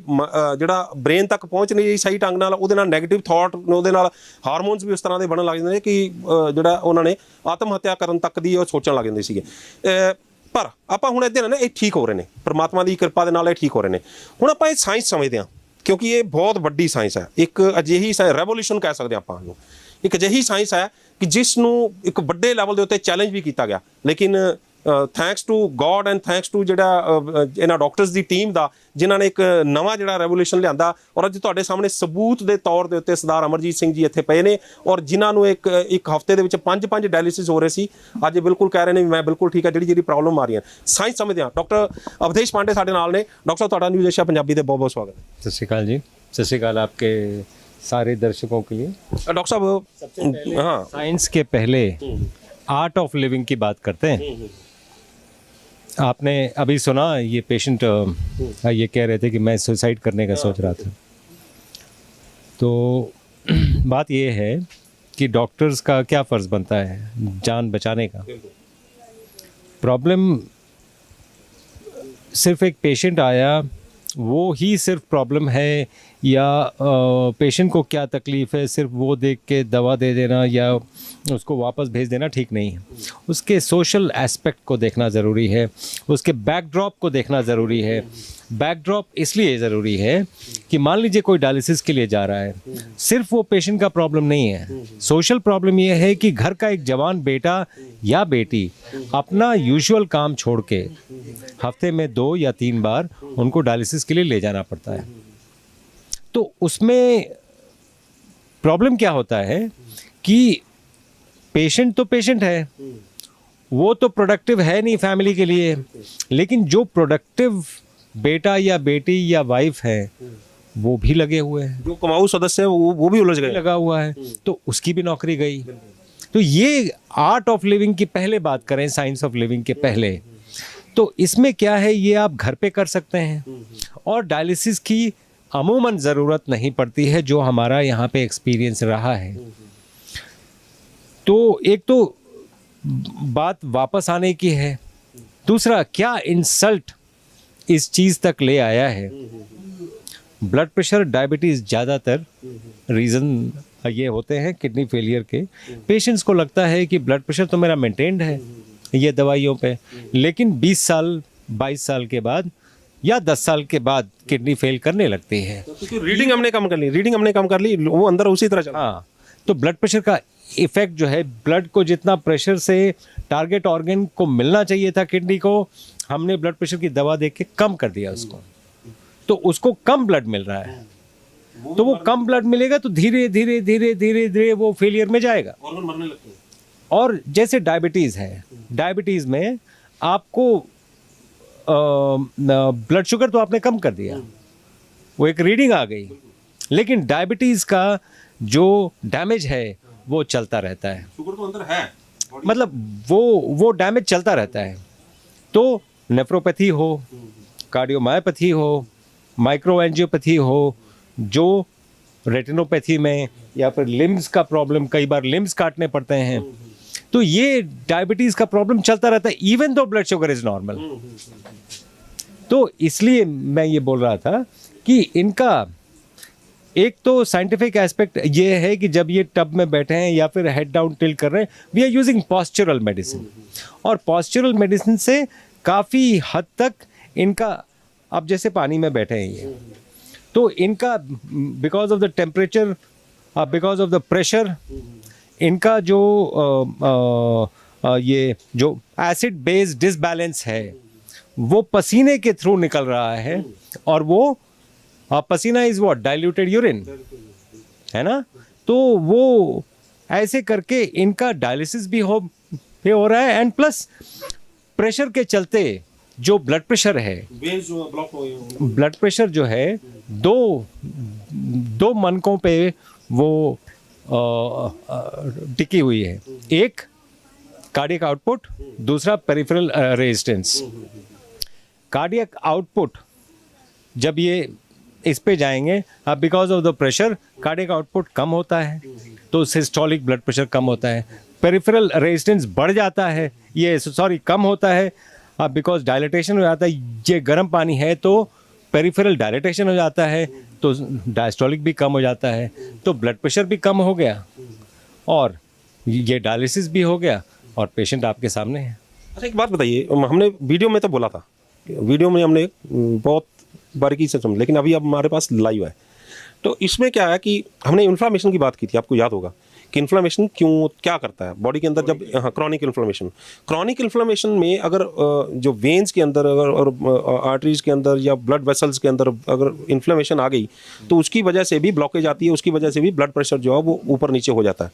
ਜਿਹੜਾ ਬ੍ਰੇਨ ਤੱਕ ਪਹੁੰਚ ਨਹੀਂ ਰਹੀ ਸਹੀ ਢੰਗ ਨਾਲ, ਉਹਦੇ ਨਾਲ ਨੈਗੇਟਿਵ ਥਾਟ, ਉਹਦੇ ਨਾਲ ਹਾਰਮੋਨਸ ਵੀ ਉਸ ਤਰ੍ਹਾਂ ਦੇ ਬਣਨ ਲੱਗ ਜਾਂਦੇ ਨੇ ਕਿ ਜਿਹੜਾ ਉਹਨਾਂ ਨੇ ਆਤਮ ਹੱਤਿਆ ਕਰਨ ਤੱਕ ਦੀ ਉਹ ਸੋਚਣ ਲੱਗ ਜਾਂਦੇ ਸੀਗੇ। ਪਰ ਆਪਾਂ ਹੁਣ ਇੱਦਾਂ ਨਾ, ਇਹ ਠੀਕ ਹੋ ਰਹੇ ਨੇ, ਪਰਮਾਤਮਾ ਦੀ ਕਿਰਪਾ ਦੇ ਨਾਲ ਇਹ ਠੀਕ ਹੋ ਰਹੇ ਨੇ। ਹੁਣ ਆਪਾਂ ਇਹ ਸਾਇੰਸ ਸਮਝਦੇ ਹਾਂ, ਕਿਉਂਕਿ ਇਹ ਬਹੁਤ ਵੱਡੀ ਸਾਇੰਸ ਹੈ, ਇੱਕ ਅਜਿਹੀ ਰੈਵੋਲੂਸ਼ਨ ਕਹਿ ਸਕਦੇ ਆਪਾਂ ਇਹਨੂੰ, ਇੱਕ ਅਜਿਹੀ ਸਾਇੰਸ ਹੈ ਕਿ ਜਿਸ ਨੂੰ ਇੱਕ ਵੱਡੇ ਲੈਵਲ ਦੇ ਉੱਤੇ ਚੈਲੰਜ ਵੀ ਕੀਤਾ ਗਿਆ, ਲੇਕਿਨ thanks to God and thanks to ਜਿਹੜਾ ਇਹਨਾਂ ਡਾਕਟਰਸ ਦੀ ਟੀਮ ਦਾ, ਜਿਨ੍ਹਾਂ ਨੇ ਇੱਕ ਨਵਾਂ ਜਿਹੜਾ ਰੈਵੋਲੂਸ਼ਨ ਲਿਆਂਦਾ। ਔਰ ਅੱਜ ਤੁਹਾਡੇ ਸਾਹਮਣੇ ਸਬੂਤ ਦੇ ਤੌਰ ਦੇ ਉੱਤੇ ਸਰਦਾਰ ਅਮਰਜੀਤ ਸਿੰਘ ਜੀ ਇੱਥੇ ਪਏ ਨੇ, ਔਰ ਜਿਨ੍ਹਾਂ ਨੂੰ ਇੱਕ ਹਫ਼ਤੇ ਦੇ ਵਿੱਚ 5 ਡਾਇਲਿਸਿਸ ਹੋ ਰਹੇ ਸੀ, ਅੱਜ ਬਿਲਕੁਲ ਕਹਿ ਰਹੇ ਨੇ ਵੀ ਮੈਂ ਬਿਲਕੁਲ ਠੀਕ ਹੈ। ਜਿਹੜੀ ਪ੍ਰੋਬਲਮ ਆ ਰਹੀ ਹੈ ਸਾਇੰਸ ਸਮਝਦੇ ਹਾਂ। ਡਾਕਟਰ ਅਵਧੇਸ਼ ਪਾਂਡੇ ਸਾਡੇ ਨਾਲ ਨੇ। ਡਾਕਟਰ ਸਾਹਿਬ, ਤੁਹਾਡਾ ਨਿਊਜ਼ ਏਸ਼ੀਆ ਪੰਜਾਬੀ ਦੇ ਬਹੁਤ ਬਹੁਤ ਸਵਾਗਤ ਹੈ। सत श्रीकाल जी, सत श्रीकाल आपके सारे दर्शकों के लिए। डॉक्टर साहब, हाँ, साइंस के पहले आर्ट ऑफ लिविंग की बात करते हैं। आपने अभी सुना ये पेशेंट ये कह रहे थे कि मैं सुसाइड करने का सोच रहा था। तो बात ये है कि डॉक्टर्स का क्या फ़र्ज़ बनता है जान बचाने का। प्रॉब्लम सिर्फ एक पेशेंट आया वो ही सिर्फ प्रॉब्लम है, या पेशेंट को क्या तकलीफ़ है सिर्फ वो देख के दवा दे देना या उसको वापस भेज देना ठीक नहीं है। उसके सोशल एस्पेक्ट को देखना ज़रूरी है, उसके बैकड्रॉप को देखना ज़रूरी है। बैकड्रॉप इसलिए ज़रूरी है कि मान लीजिए कोई डायलिसिस के लिए जा रहा है, सिर्फ वो पेशेंट का प्रॉब्लम नहीं है। सोशल प्रॉब्लम ये है कि घर का एक जवान बेटा या बेटी अपना यूजुअल काम छोड़ के हफ्ते में 2 या 3 बार उनको डायलिसिस के लिए ले जाना पड़ता है। तो उसमें प्रॉब्लम क्या होता है कि पेशेंट तो पेशेंट है, वो तो प्रोडक्टिव है नहीं फैमिली के लिए, लेकिन जो प्रोडक्टिव बेटा या बेटी या वाइफ है वो भी लगे हुए हैं, जो कमाऊ सदस्य है वो भी उलझ गए, लगा हुआ है, तो उसकी भी नौकरी गई। तो ये आर्ट ऑफ लिविंग की पहले बात करें, साइंस ऑफ लिविंग के पहले, तो इसमें क्या है ये आप घर पे कर सकते हैं और डायलिसिस की अमूमन ज़रूरत नहीं पड़ती है, जो हमारा यहाँ पे एक्सपीरियंस रहा है। तो एक तो बात वापस आने की है, दूसरा क्या इंसल्ट इस चीज़ तक ले आया है। ब्लड प्रेशर, डायबिटीज़ ज़्यादातर रीज़न ये होते हैं किडनी फेलियर के। पेशेंट्स को लगता है कि ब्लड प्रेशर तो मेरा मेंटेन्ड है ये दवाइयों पे, लेकिन 20 साल 22 साल के बाद या 10 साल के बाद किडनी फेल करने लगती है। रीडिंग हमने कम कर ली, वो अंदर उसी तरह चला। हाँ, तो ब्लड प्रेशर का इफेक्ट जो है, ब्लड को जितना प्रेशर से टारगेट ऑर्गन को मिलना चाहिए था किडनी को, हमने ब्लड प्रेशर की दवा दे के कम कर दिया उसको, तो उसको कम ब्लड मिल रहा है। तो वो कम ब्लड मिलेगा तो धीरे धीरे धीरे धीरे धीरे वो फेलियर में जाएगा। ऑर्गन मरने लगते हैं। और जैसे डायबिटीज़ है, डायबिटीज़ में आपको ब्लड शुगर तो आपने कम कर दिया, वो एक रीडिंग आ गई, लेकिन डायबिटीज़ का जो डैमेज है वो चलता रहता है। शुगर तो अंदर है, मतलब वो डैमेज चलता रहता है। तो नेफ्रोपैथी हो, कार्डियोमायोपैथी हो, माइक्रोएंजियोपैथी हो, जो रेटिनोपैथी में, या फिर लिम्स का प्रॉब्लम, कई बार लिम्स काटने पड़ते हैं, तो ये डायबिटीज़ का प्रॉब्लम चलता रहता है even though blood sugar is normal. तो इसलिए मैं ये बोल रहा था कि इनका एक तो साइंटिफिक एस्पेक्ट ये है कि जब ये टब में बैठे हैं या फिर हेड डाउन टिल्ट कर रहे हैं, we are using postural medicine, और पॉस्चरल मेडिसिन से काफ़ी हद तक इनका, अब जैसे पानी में बैठे हैं ये, तो इनका because of the temperature, because of the pressure, इनका जो ये जो एसिड बेस डिसबैलेंस है वो पसीने के थ्रू निकल रहा है, और वो पसीना इज व्हाट, डाइल्यूटेड यूरिन, है ना। तो वो ऐसे करके इनका डायलिसिस भी हो रहा है, एंड प्लस प्रेशर के चलते जो ब्लड प्रेशर है, ब्लड प्रेशर जो है दो मनकों पे वो टिकी हुई है, एक कार्डियक आउटपुट, दूसरा पेरिफेरल रेजिस्टेंस। कार्डियक आउटपुट जब ये इस पे जाएंगे, अब because of the pressure cardiac output कम होता है, तो सिस्टोलिक ब्लड प्रेशर कम होता है। पेरिफेरल रेजिस्टेंस बढ़ जाता है, ये कम होता है, अब बिकॉज डायलिटेशन हो जाता है, ये गर्म पानी है तो पेरिफेरल डायलिटेशन हो जाता है, तो डायस्टोलिक भी कम हो जाता है, तो ब्लड प्रेशर भी कम हो गया, और ये डायलिसिस भी हो गया, और पेशेंट आपके सामने है। अच्छा, एक बात बताइए, हमने वीडियो में तो बोला था, वीडियो में हमने बहुत बारीकी से समझ, लेकिन अभी अब हमारे पास लाइव है, तो इसमें क्या है कि हमने इन्फ्लामेशन की बात की थी, आपको याद होगा कि इन्फ्लेमेशन क्या करता है बॉडी के अंदर जब क्रॉनिक इन्फ्लेमेशन में अगर जो वेन्स के अंदर अगर और आर्टरीज के अंदर या ब्लड वेसल्स के अंदर अगर इन्फ्लेमेशन आ गई तो उसकी वजह से भी ब्लॉकेज आती है, उसकी वजह से भी ब्लड प्रेशर जो है वो ऊपर नीचे हो जाता है।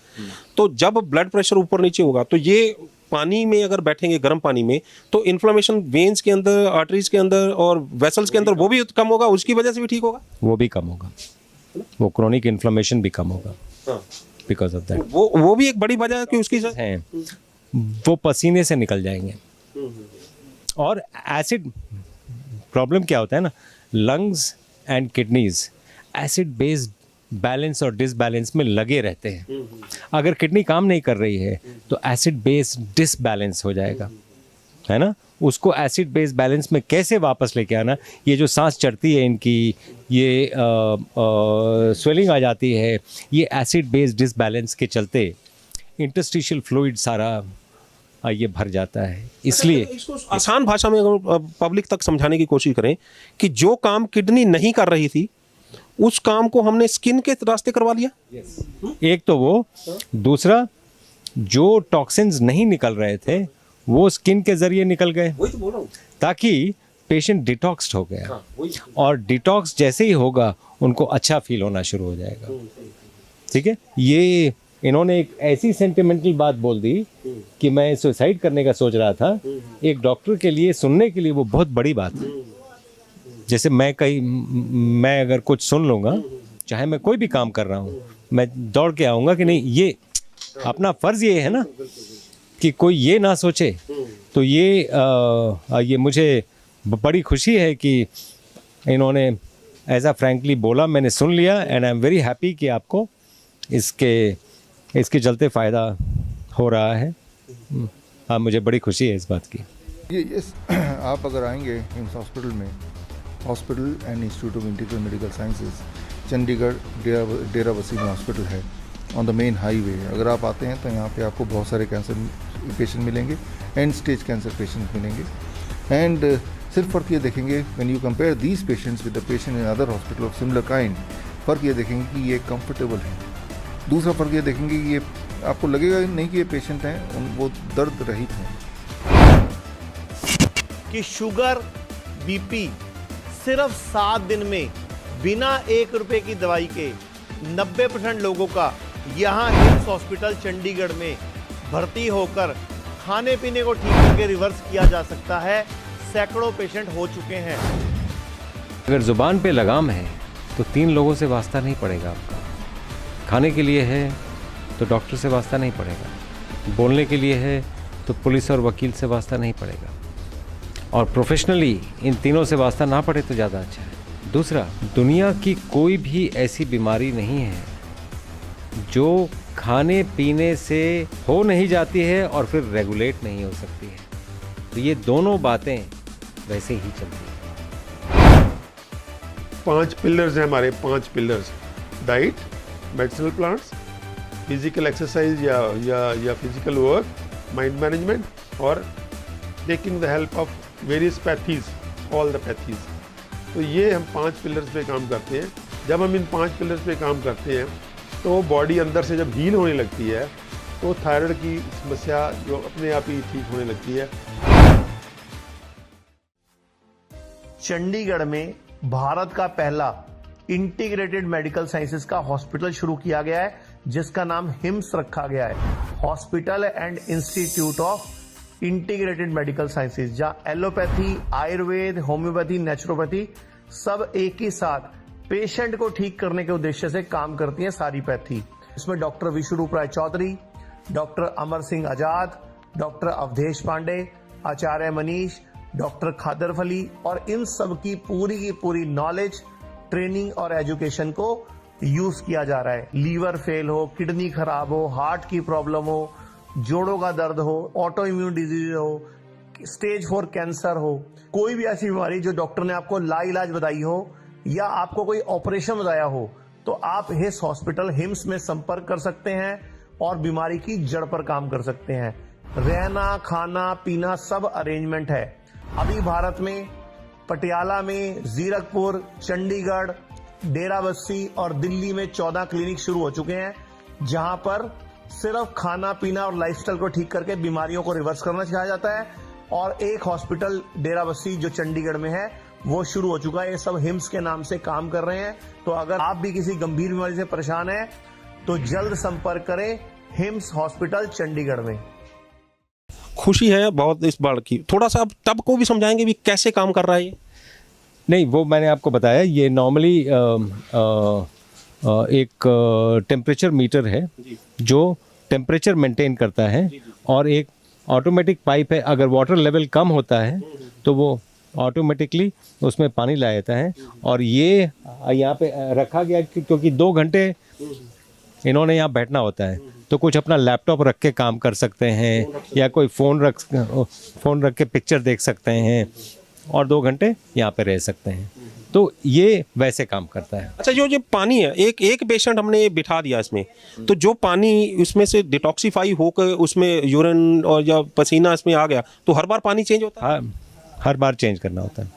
तो जब ब्लड प्रेशर ऊपर नीचे होगा तो ये पानी में अगर बैठेंगे गर्म पानी में तो इन्फ्लेमेशन वेन्स के अंदर, आर्टरीज के अंदर और वेसल्स के अंदर वो भी कम होगा, उसकी वजह से भी ठीक होगा, वो भी कम होगा, वो क्रोनिक इन्फ्लेमेशन भी कम होगा बिकॉज ऑफ दैट। वो भी एक बड़ी वजह है कि उसकी है वो पसीने से निकल जाएंगे। और एसिड प्रॉब्लम क्या होता है ना, lungs and kidneys acid based balance और डिसबैलेंस में लगे रहते हैं। अगर किडनी काम नहीं कर रही है तो एसिड बेस्ड डिसबैलेंस हो जाएगा, है ना। उसको एसिड बेस्ड बैलेंस में कैसे वापस लेके आना, ये जो सांस चढ़ती है इनकी, ये स्वेलिंग आ जाती है, ये एसिड बेस्ड डिसबैलेंस के चलते इंटरस्टिशियल फ्लूइड सारा ये भर जाता है। इसलिए इसको आसान भाषा में अगर पब्लिक तक समझाने की कोशिश करें कि जो काम किडनी नहीं कर रही थी उस काम को हमने स्किन के रास्ते करवा लिया। एक तो वो, दूसरा जो टॉक्सिन्स नहीं निकल रहे थे वो स्किन के जरिए निकल गए, वही तो बोल रहा हूँ, ताकि पेशेंट डिटॉक्स्ड हो गया। और डिटॉक्स जैसे ही होगा उनको अच्छा फील होना शुरू हो जाएगा। ठीक है, ये इन्होंने एक ऐसी सेंटिमेंटल बात बोल दी कि मैं सुसाइड करने का सोच रहा था। एक डॉक्टर के लिए सुनने के लिए वो बहुत बड़ी बात है। जैसे मैं अगर कुछ सुन लूँगा, चाहे मैं कोई भी काम कर रहा हूँ, मैं दौड़ के आऊँगा कि नहीं, ये अपना फ़र्ज़ ये है ना कि कोई ये ना सोचे। तो ये मुझे बड़ी खुशी है कि इन्होंने ऐसा फ्रैंकली बोला, मैंने सुन लिया and I am very happy कि आपको इसके चलते फ़ायदा हो रहा है। हाँ, मुझे बड़ी खुशी है इस बात की। ये आप अगर आएंगे hymns hospital and institute of integral medical sciences, Chandigarh Derabassi में हॉस्पिटल है ऑन द मेन हाईवे। अगर आप आते हैं तो यहाँ पे आपको बहुत सारे कैंसर पेशेंट मिलेंगे, एंड स्टेज कैंसर पेशेंट मिलेंगे। एंड सिर्फ फ़र्क ये देखेंगे when you compare these patients with the patient in other hospital of similar kind, फ़र्क ये देखेंगे कि ये कंफर्टेबल है। दूसरा फ़र्क ये देखेंगे कि ये आपको लगेगा नहीं कि ये पेशेंट हैं, वो दर्द रहित हैं। कि शुगर, बीपी सिर्फ 7 दिन में बिना 1 रुपए की दवाई के 90% लोगों का यहाँ हिम्स हॉस्पिटल चंडीगढ़ में भर्ती होकर खाने पीने को ठीक करके रिवर्स किया जा सकता है। सैकड़ों पेशेंट हो चुके हैं। अगर ज़ुबान पे लगाम है तो 3 लोगों से वास्ता नहीं पड़ेगा आपका। खाने के लिए है तो डॉक्टर से वास्ता नहीं पड़ेगा, बोलने के लिए है तो पुलिस और वकील से वास्ता नहीं पड़ेगा, और प्रोफेशनली इन तीनों से वास्ता ना पड़े तो ज़्यादा अच्छा है। दूसरा, दुनिया की कोई भी ऐसी बीमारी नहीं है जो खाने पीने से हो नहीं जाती है और फिर रेगुलेट नहीं हो सकती है। तो ये दोनों बातें वैसे ही चलती हैं। 5 पिलर्स हैं हमारे, 5 pillars: diet, medicinal plants, physical exercise या फिजिकल वर्क, माइंड मैनेजमेंट और taking the help of various pathies, all the pathies. तो ये हम 5 पिलर्स पे काम करते हैं। जब हम इन 5 पिलर्स पे काम करते हैं तो बॉडी अंदर से जब हील होने लगती है तो थायराइड की समस्या जो अपने आप ही ठीक होने लगती है। चंडीगढ़ में भारत का पहला इंटीग्रेटेड मेडिकल साइंसेज का हॉस्पिटल शुरू किया गया है, जिसका नाम हिम्स रखा गया है, hospital and institute of integrated medical sciences, जहां एलोपैथी, आयुर्वेद, होम्योपैथी, नेचुरोपैथी सब एक ही साथ पेशेंट को ठीक करने के उद्देश्य से काम करती हैं सारी पैथी। इसमें डॉक्टर विश्वरूप राय चौधरी, डॉक्टर अमर सिंह आजाद, डॉक्टर अवधेश पांडे, आचार्य मनीष, डॉक्टर खादर फली और इन सब की पूरी नॉलेज, ट्रेनिंग और एजुकेशन को यूज किया जा रहा है। लीवर फेल हो, किडनी खराब हो, हार्ट की प्रॉब्लम हो, जोड़ों का दर्द हो, ऑटो इम्यून डिजीज हो, स्टेज 4 कैंसर हो, कोई भी ऐसी बीमारी जो डॉक्टर ने आपको लाइलाज बताई हो या आपको कोई ऑपरेशन बताया हो, तो आप हिस हॉस्पिटल हिम्स में संपर्क कर सकते हैं और बीमारी की जड़ पर काम कर सकते हैं। रहना, खाना, पीना सब अरेंजमेंट है। अभी भारत में पटियाला में, जीरकपुर, चंडीगढ़, डेराबस्सी और दिल्ली में 14 क्लिनिक शुरू हो चुके हैं, जहां पर सिर्फ खाना पीना और लाइफस्टाइल को ठीक करके बीमारियों को रिवर्स करना सिखाया जाता है। और एक हॉस्पिटल डेराबस्सी जो चंडीगढ़ में है वो शुरू हो चुका है। ये सब हिम्स के नाम से काम कर रहे हैं। तो अगर आप भी किसी गंभीर बीमारी से परेशान हैं तो जल्द संपर्क करें हिम्स हॉस्पिटल चंडीगढ़ में। खुशी है बहुत इस बार की। थोड़ा सा आप तब को भी समझाएंगे भी कैसे काम कर रहा है ये? नहीं, वो मैंने आपको बताया, ये नॉर्मली एक टेम्परेचर मीटर है जो टेम्परेचर मेंटेन करता है, और एक ऑटोमेटिक पाइप है। अगर वाटर लेवल कम होता है तो वो ऑटोमेटिकली उसमें पानी ला जाता है। और ये यहाँ पे रखा गया क्योंकि 2 घंटे इन्होंने यहाँ बैठना होता है, तो कुछ अपना लैपटॉप रख के काम कर सकते हैं या कोई फ़ोन रख के पिक्चर देख सकते हैं, और 2 घंटे यहाँ पे रह सकते हैं। तो ये वैसे काम करता है। अच्छा, जो पानी है, एक पेशेंट हमने बिठा दिया इसमें, तो जो पानी उसमें से डिटॉक्सीफाई होकर उसमें यूरिन और या पसीना इसमें आ गया, तो हर बार पानी चेंज होता है? हर बार चेंज करना होता है,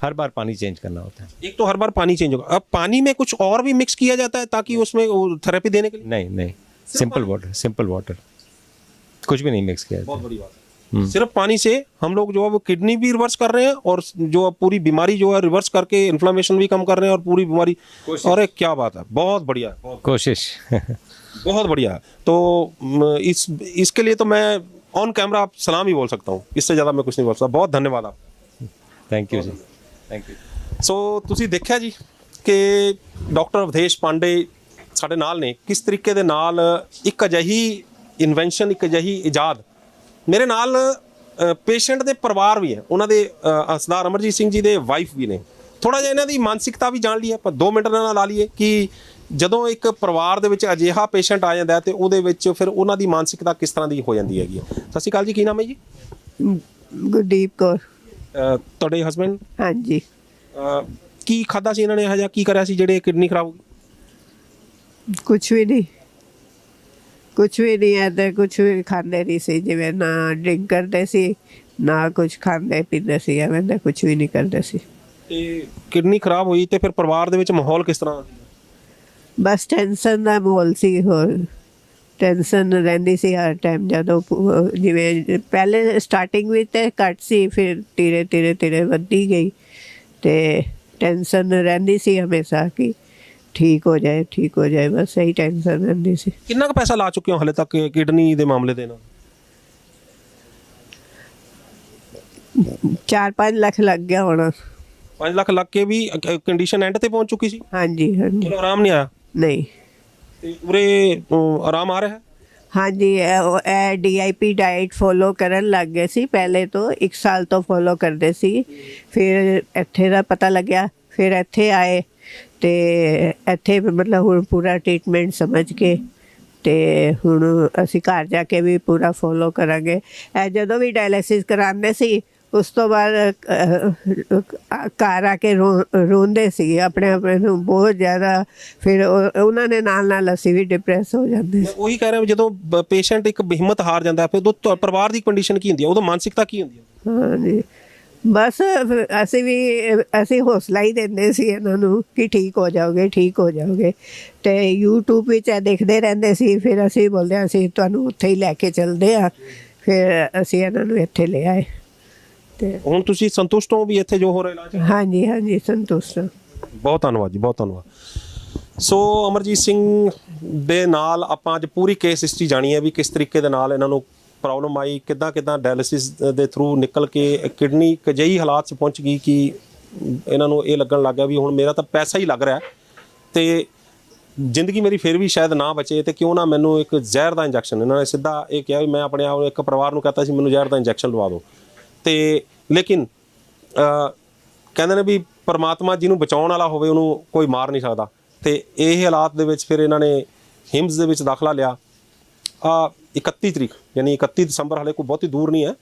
हर बार पानी चेंज करना होता है। एक तो हर बार पानी चेंज होगा। अब पानी में कुछ और भी मिक्स किया जाता है ताकि उसमें थेरेपी देने के लिए? नहीं, सिंपल वाटर, कुछ भी नहीं मिक्स किया जाता। बहुत बड़ी बात है। सिर्फ पानी से हम लोग जो है वो किडनी भी रिवर्स कर रहे हैं, और जो पूरी बीमारी जो है रिवर्स करके इन्फ्लेमेशन भी कम कर रहे हैं, और पूरी बीमारी। अरे क्या बात है, बहुत बढ़िया है, कोशिश बहुत बढ़िया है। तो इसके लिए तो मैं ऑन कैमरा आप सलाम ही बोल सकता हूँ, इससे ज़्यादा मैं कुछ नहीं बोल सकता। बहुत धन्यवाद आप। थैंक यू जी, थैंक यू। ਸੋ ਤੁਸੀਂ ਦੇਖਿਆ ਜੀ ਕਿ ਡਾਕਟਰ ਅਵਧੇਸ਼ ਪਾਂਡੇ ਸਾਡੇ ਨਾਲ ਨੇ, ਕਿਸ ਤਰੀਕੇ ਦੇ ਨਾਲ ਇੱਕ ਅਜਿਹੀ ਇਨਵੈਂਸ਼ਨ, ਇੱਕ ਅਜਿਹੀ ਇਜਾਦ। ਮੇਰੇ ਨਾਲ ਪੇਸ਼ੈਂਟ ਦੇ ਪਰਿਵਾਰ ਵੀ ਹੈ, ਉਹਨਾਂ ਦੇ ਸਰਦਾਰ ਅਮਰਜੀਤ ਸਿੰਘ ਜੀ ਦੇ ਵਾਈਫ ਵੀ ਨੇ। ਥੋੜਾ ਜਿਹਾ ਇਹਨਾਂ ਦੀ ਮਾਨਸਿਕਤਾ ਵੀ ਜਾਣ ਲਈਏ ਆਪਾਂ, 2 ਮਿੰਟ ਨਾਲ ਲਾ ਲਈਏ ਕਿ ਜਦੋਂ ਇੱਕ ਪਰਿਵਾਰ ਦੇ ਵਿੱਚ ਅਜਿਹਾ ਪੇਸ਼ੈਂਟ ਆ ਜਾਂਦਾ ਤੇ ਉਹਦੇ ਵਿੱਚ ਫਿਰ ਉਹਨਾਂ ਦੀ ਮਾਨਸਿਕਤਾ ਕਿਸ ਤਰ੍ਹਾਂ ਦੀ ਹੋ ਜਾਂਦੀ ਹੈਗੀ। ਸਤਿ ਸ਼੍ਰੀ ਅਕਾਲ ਜੀ, ਕੀ ਨਾਮ ਹੈ ਜੀ? ਗੁਰਦੀਪ ਕੌਰ। ਤੁਹਾਡੇ ਹਸਬੈਂਡ? ਹਾਂਜੀ। ਕੀ ਖਾਦਾ ਸੀ ਇਹਨਾਂ ਨੇ, ਇਹੋ ਜਿਹਾ ਕੀ ਕਰਿਆ ਸੀ ਜਿਹੜੇ ਕਿਡਨੀ ਖਰਾਬ ਹੋ ਗਈ? ਕੁਛ ਵੀ ਨਹੀਂ ਐਦਾਂ ਕੁਛ ਵੀ ਖਾਂਦੇ ਨਹੀਂ ਸੀ, ਜਿਵੇਂ ਨਾ ਡਰਿੰਕ ਕਰਦੇ ਸੀ ਨਾ ਕੁਛ ਖਾਂਦੇ ਪੀਂਦੇ ਸੀ, ਐਵੇਂ ਦਾ ਕੁਛ ਵੀ ਨਹੀਂ ਕਰਦੇ ਸੀ। ਤੇ ਕਿਡਨੀ ਖਰਾਬ ਹੋਈ ਤੇ ਫਿਰ ਪਰਿਵਾਰ ਦੇ ਵਿੱਚ ਮਾਹੌਲ ਕਿਸ ਤਰ੍ਹਾਂ? ਬਸ ਟੈਨਸ਼ਨ ਦਾ ਮਾਹੌਲ ਸੀ, ਹੋਰ ਟੈਨਸ਼ਨ ਰਹਿੰਦੀ ਸੀ ਹਰ ਟਾਈਮ। ਜਦੋਂ ਜਿਵੇਂ ਪਹਿਲੇ ਸਟਾਰਟਿੰਗ ਵਿੱਚ ਤਾਂ ਘੱਟ ਸੀ, ਫਿਰ ਧੀਰੇ ਵੱਧਦੀ ਗਈ, ਤੇ ਟੈਨਸ਼ਨ ਰਹਿੰਦੀ ਸੀ ਹਮੇਸ਼ਾ ਕਿ ਠੀਕ ਹੋ ਜਾਏ, ਬਸ ਇਹੀ ਟੈਨਸ਼ਨ ਰਹਿੰਦੀ ਸੀ। ਕਿੰਨਾ ਕੁ ਪੈਸਾ ਲਾ ਚੁੱਕੇ ਹੋ ਹਾਲੇ ਤੱਕ ਕਿਡਨੀ ਦੇ ਮਾਮਲੇ ਦੇ ਨਾਲ? 4-5 ਲੱਖ ਲੱਗ ਗਿਆ ਹੋਣਾ। 5 ਲੱਖ ਲੱਗ ਕੇ ਵੀ ਕੰਡੀਸ਼ਨ ਐਂਡ ਤੇ ਪਹੁੰਚ ਚੁੱਕੀ ਸੀ? ਹਾਂਜੀ। ਚਲੋ ਆਰਾਮ ਨਹੀਂ ਆਇਆ? ਨਹੀਂ। ਤੇ ਉਰੇ ਆਰਾਮ ਆ ਰਿਹਾ ਹੈ? ਹਾਂਜੀ, ਇਹ DIP ਡਾਈਟ ਫੋਲੋ ਕਰਨ ਲੱਗ ਗਏ ਸੀ ਪਹਿਲੇ ਤੋਂ, 1 ਸਾਲ ਤੋਂ ਫੋਲੋ ਕਰਦੇ ਸੀ। ਫਿਰ ਇੱਥੇ ਦਾ ਪਤਾ ਲੱਗਿਆ, ਫਿਰ ਇੱਥੇ ਆਏ, ਤੇ ਇੱਥੇ ਮਤਲਬ ਹੁਣ ਪੂਰਾ ਟ੍ਰੀਟਮੈਂਟ ਸਮਝ ਕੇ, ਤੇ ਹੁਣ ਅਸੀਂ ਘਰ ਜਾ ਕੇ ਵੀ ਪੂਰਾ ਫੋਲੋ ਕਰਾਂਗੇ। ਇਹ ਜਦੋਂ ਵੀ ਡਾਇਲਿਸਿਸ ਕਰਾਉਂਦੇ ਸੀ ਉਸ ਤੋਂ ਬਾਅਦ ਘਰ ਆ ਕੇ ਰੋਂਦੇ ਸੀ ਆਪਣੇ ਨੂੰ ਬਹੁਤ ਜ਼ਿਆਦਾ। ਫਿਰ ਉਹਨਾਂ ਦੇ ਨਾਲ ਅਸੀਂ ਵੀ ਡਿਪਰੈਸ ਹੋ ਜਾਂਦੇ ਸੀ। ਉਹੀ ਕਹਿ ਰਿਹਾ, ਜਦੋਂ ਪੇਸ਼ੈਂਟ ਇੱਕ ਹਿੰਮਤ ਹਾਰ ਜਾਂਦਾ ਫਿਰ ਉਦੋਂ ਪਰਿਵਾਰ ਦੀ ਕੰਡੀਸ਼ਨ ਕੀ ਹੁੰਦੀ ਹੈ, ਉਦੋਂ ਮਾਨਸਿਕਤਾ ਕੀ ਹੁੰਦੀ ਹੈ? ਹਾਂਜੀ, ਬਸ ਅਸੀਂ ਹੌਸਲਾ ਹੀ ਦਿੰਦੇ ਸੀ ਇਹਨਾਂ ਨੂੰ ਕਿ ਠੀਕ ਹੋ ਜਾਓਗੇ। ਤੇ YouTube ਵਿੱਚ ਦੇਖਦੇ ਰਹਿੰਦੇ ਸੀ, ਫਿਰ ਅਸੀਂ ਬੋਲਦੇ ਹਾਂ ਅਸੀਂ ਤੁਹਾਨੂੰ ਉੱਥੇ ਹੀ ਲੈ ਕੇ ਚੱਲਦੇ ਹਾਂ। ਫਿਰ ਅਸੀਂ ਇਹਨਾਂ ਨੂੰ ਇੱਥੇ ਲੈ ਆਏ। ਤੇ ਹੁਣ ਤੁਸੀਂ ਸੰਤੁਸ਼ਟ ਹੋ ਵੀ ਇੱਥੇ ਜੋ ਹੋ ਰਿਹਾ ਇਲਾਜ? ਹਾਂਜੀ, ਸੰਤੁਸ਼ਟ ਹਾਂ। ਬਹੁਤ ਧੰਨਵਾਦ ਜੀ, ਬਹੁਤ ਧੰਨਵਾਦ। ਸੋ ਅਮਰਜੀਤ ਸਿੰਘ ਦੇ ਨਾਲ ਆਪਾਂ ਅੱਜ ਪੂਰੀ ਕੇਸ ਹਿਸਟਰੀ ਜਾਣੀ ਹੈ ਵੀ ਕਿਸ ਤਰੀਕੇ ਦੇ ਨਾਲ ਇਹਨਾਂ ਨੂੰ ਪ੍ਰੋਬਲਮ ਆਈ, ਕਿੱਦਾਂ ਡਾਇਲਿਸਿਸ ਦੇ ਥਰੂ ਨਿਕਲ ਕੇ ਕਿਡਨੀ ਇੱਕ ਅਜਿਹੀ ਹਾਲਾਤ 'ਚ ਪਹੁੰਚ ਗਈ ਕਿ ਇਹਨਾਂ ਨੂੰ ਇਹ ਲੱਗਣ ਲੱਗ ਗਿਆ ਵੀ ਹੁਣ ਮੇਰਾ ਤਾਂ ਪੈਸਾ ਹੀ ਲੱਗ ਰਿਹਾ ਤੇ ਜ਼ਿੰਦਗੀ ਮੇਰੀ ਫਿਰ ਵੀ ਸ਼ਾਇਦ ਨਾ ਬਚੇ, ਤੇ ਕਿਉਂ ਨਾ ਮੈਨੂੰ ਇੱਕ ਜ਼ਹਿਰ ਦਾ ਇੰਜੈਕਸ਼ਨ। ਇਹਨਾਂ ਨੇ ਸਿੱਧਾ ਇਹ ਕਿਹਾ ਵੀ ਮੈਂ ਆਪਣੇ ਆਪ ਨੂੰ, ਇੱਕ ਪਰਿਵਾਰ ਨੂੰ ਕਹਤਾ ਸੀ ਮੈਨੂੰ ਜ਼ਹਿਰ ਦਾ ਇੰਜੈਕਸ਼ਨ ਲਵਾ ਦਿਓ। ਤੇ ਲੇਕਿਨ ਕਹਿੰਦੇ ਨੇ ਵੀ ਪਰਮਾਤਮਾ ਜਿਹਨੂੰ ਬਚਾਉਣ ਵਾਲਾ ਹੋਵੇ ਉਹਨੂੰ ਕੋਈ ਮਾਰ ਨਹੀਂ ਸਕਦਾ। ਤੇ ਇਹ ਹਾਲਾਤ ਦੇ ਵਿੱਚ ਫਿਰ ਇਹਨਾਂ ਨੇ ਹਿਮਸ ਦੇ ਵਿੱਚ ਦਾਖਲਾ ਲਿਆ। 31 ਤਰੀਕ ਯਾਨੀ 31 ਦਸੰਬਰ, ਹਾਲੇ ਕੋਈ ਬਹੁਤੀ ਦੂਰ ਨਹੀਂ ਹੈ,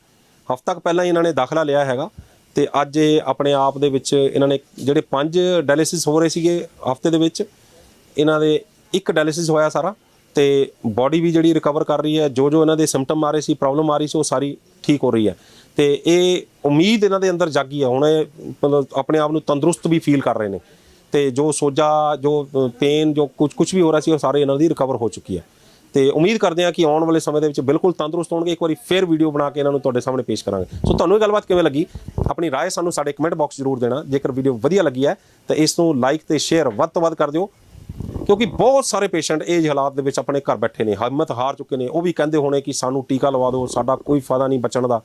ਹਫ਼ਤਾ ਕੁ ਪਹਿਲਾਂ ਹੀ ਇਹਨਾਂ ਨੇ ਦਾਖਲਾ ਲਿਆ ਹੈਗਾ। ਤੇ ਅੱਜ ਇਹ ਆਪਣੇ ਆਪ ਦੇ ਵਿੱਚ ਇਹਨਾਂ ਨੇ ਜਿਹੜੇ 5 ਡਾਇਲਿਸਿਸ ਹੋ ਰਹੇ ਸੀਗੇ ਹਫ਼ਤੇ ਦੇ ਵਿੱਚ, ਇਹਨਾਂ ਦੇ 1 ਡਾਇਲਿਸਿਸ ਹੋਇਆ ਸਾਰਾ, ਤੇ ਬੋਡੀ ਵੀ ਜਿਹੜੀ ਰਿਕਵਰ ਕਰ ਰਹੀ ਹੈ। ਜੋ ਇਹਨਾਂ ਦੇ ਸਿੰਪਟਮ ਆ ਰਹੇ ਸੀ, ਪ੍ਰੋਬਲਮ ਆ ਰਹੀ ਸੀ, ਉਹ ਸਾਰੀ ਠੀਕ ਹੋ ਰਹੀ ਹੈ। ਤੇ ਇਹ ਉਮੀਦ ਇਹਨਾਂ ਦੇ ਅੰਦਰ ਜਾਗੀ ਹੈ। ਹੁਣ ਇਹ ਮਤਲਬ ਆਪਣੇ ਆਪ ਨੂੰ ਤੰਦਰੁਸਤ ਵੀ ਫੀਲ ਕਰ ਰਹੇ ਨੇ, ਤੇ ਜੋ ਸੋਜਾ, ਜੋ ਪੇਨ, ਜੋ ਕੁਝ ਵੀ ਹੋ ਰਿਹਾ ਸੀ, ਉਹ ਸਾਰੇ ਇਹਨਾਂ ਦੀ ਰਿਕਵਰ ਹੋ ਚੁੱਕੀ ਹੈ। ਤੇ ਉਮੀਦ ਕਰਦੇ ਹਾਂ ਕਿ ਆਉਣ ਵਾਲੇ ਸਮੇਂ ਦੇ ਵਿੱਚ ਬਿਲਕੁਲ ਤੰਦਰੁਸਤ ਹੋਣਗੇ। ਇੱਕ ਵਾਰੀ ਫਿਰ ਵੀਡੀਓ ਬਣਾ ਕੇ ਇਹਨਾਂ ਨੂੰ ਤੁਹਾਡੇ ਸਾਹਮਣੇ ਪੇਸ਼ ਕਰਾਂਗੇ। ਸੋ ਤੁਹਾਨੂੰ ਇਹ ਗੱਲਬਾਤ ਕਿਵੇਂ ਲੱਗੀ, ਆਪਣੀ ਰਾਏ ਸਾਨੂੰ ਸਾਡੇ ਕਮੈਂਟ ਬਾਕਸ ਜ਼ਰੂਰ ਦੇਣਾ। ਜੇਕਰ ਵੀਡੀਓ ਵਧੀਆ ਲੱਗੀ ਹੈ ਤਾਂ ਇਸ ਨੂੰ ਲਾਈਕ ਤੇ ਸ਼ੇਅਰ ਵੱਧ ਤੋਂ ਵੱਧ ਕਰ ਦਿਓ, ਕਿਉਂਕਿ ਬਹੁਤ ਸਾਰੇ ਪੇਸ਼ੈਂਟ ਇਹ ਹਾਲਾਤ ਦੇ ਵਿੱਚ ਆਪਣੇ ਘਰ ਬੈਠੇ ਨੇ, ਹਿੰਮਤ ਹਾਰ ਚੁੱਕੇ ਨੇ। ਉਹ ਵੀ ਕਹਿੰਦੇ ਹੋਣੇ ਕਿ ਸਾਨੂੰ ਟੀਕਾ ਲਵਾ ਦਿਓ, ਸਾਡਾ ਕੋਈ ਫਾਇਦਾ ਨਹੀਂ ਬਚਣ ਦਾ।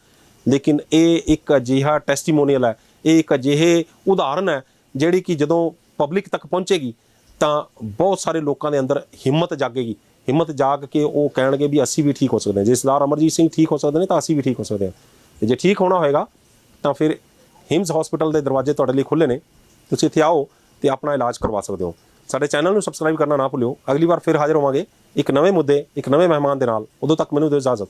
ਲੇਕਿਨ ਇਹ ਇੱਕ ਅਜਿਹਾ ਟੈਸਟੀਮੋਨੀਅਲ ਹੈ, ਇਹ ਇੱਕ ਅਜਿਹੇ ਉਦਾਹਰਨ ਹੈ ਜਿਹੜੀ ਕਿ ਜਦੋਂ ਪਬਲਿਕ ਤੱਕ ਪਹੁੰਚੇਗੀ ਤਾਂ ਬਹੁਤ ਸਾਰੇ ਲੋਕਾਂ ਦੇ ਅੰਦਰ ਹਿੰਮਤ ਜਾਗੇਗੀ। ਹਿੰਮਤ ਜਾਗ ਕੇ ਉਹ ਕਹਿਣਗੇ ਵੀ ਅਸੀਂ ਵੀ ਠੀਕ ਹੋ ਸਕਦੇ ਹਾਂ। ਜੇ ਸਰਦਾਰ ਅਮਰਜੀਤ ਸਿੰਘ ਠੀਕ ਹੋ ਸਕਦੇ ਨੇ ਤਾਂ ਅਸੀਂ ਵੀ ਠੀਕ ਹੋ ਸਕਦੇ ਹਾਂ। ਤੇ ਜੇ ਠੀਕ ਹੋਣਾ ਹੋਏਗਾ ਤਾਂ ਫਿਰ ਹਿਮਸ ਹਸਪੀਟਲ ਦੇ ਦਰਵਾਜ਼ੇ ਤੁਹਾਡੇ ਲਈ ਖੁੱਲ੍ਹੇ ਨੇ। ਤੁਸੀਂ ਇੱਥੇ ਆਓ ਤੇ ਆਪਣਾ ਇਲਾਜ ਕਰਵਾ ਸਕਦੇ ਹੋ। ਸਾਡੇ ਚੈਨਲ ਨੂੰ ਸਬਸਕ੍ਰਾਈਬ ਕਰਨਾ ਨਾ ਭੁੱਲਿਓ। ਅਗਲੀ ਵਾਰ ਫਿਰ ਹਾਜ਼ਰ ਹੋਵਾਂਗੇ ਇੱਕ ਨਵੇਂ ਮੁੱਦੇ, ਇੱਕ ਨਵੇਂ ਮਹਿਮਾਨ ਦੇ ਨਾਲ। ਉਦੋਂ ਤੱਕ ਮੈਨੂੰ ਦਿਓ ਇਜਾਜ਼ਤ।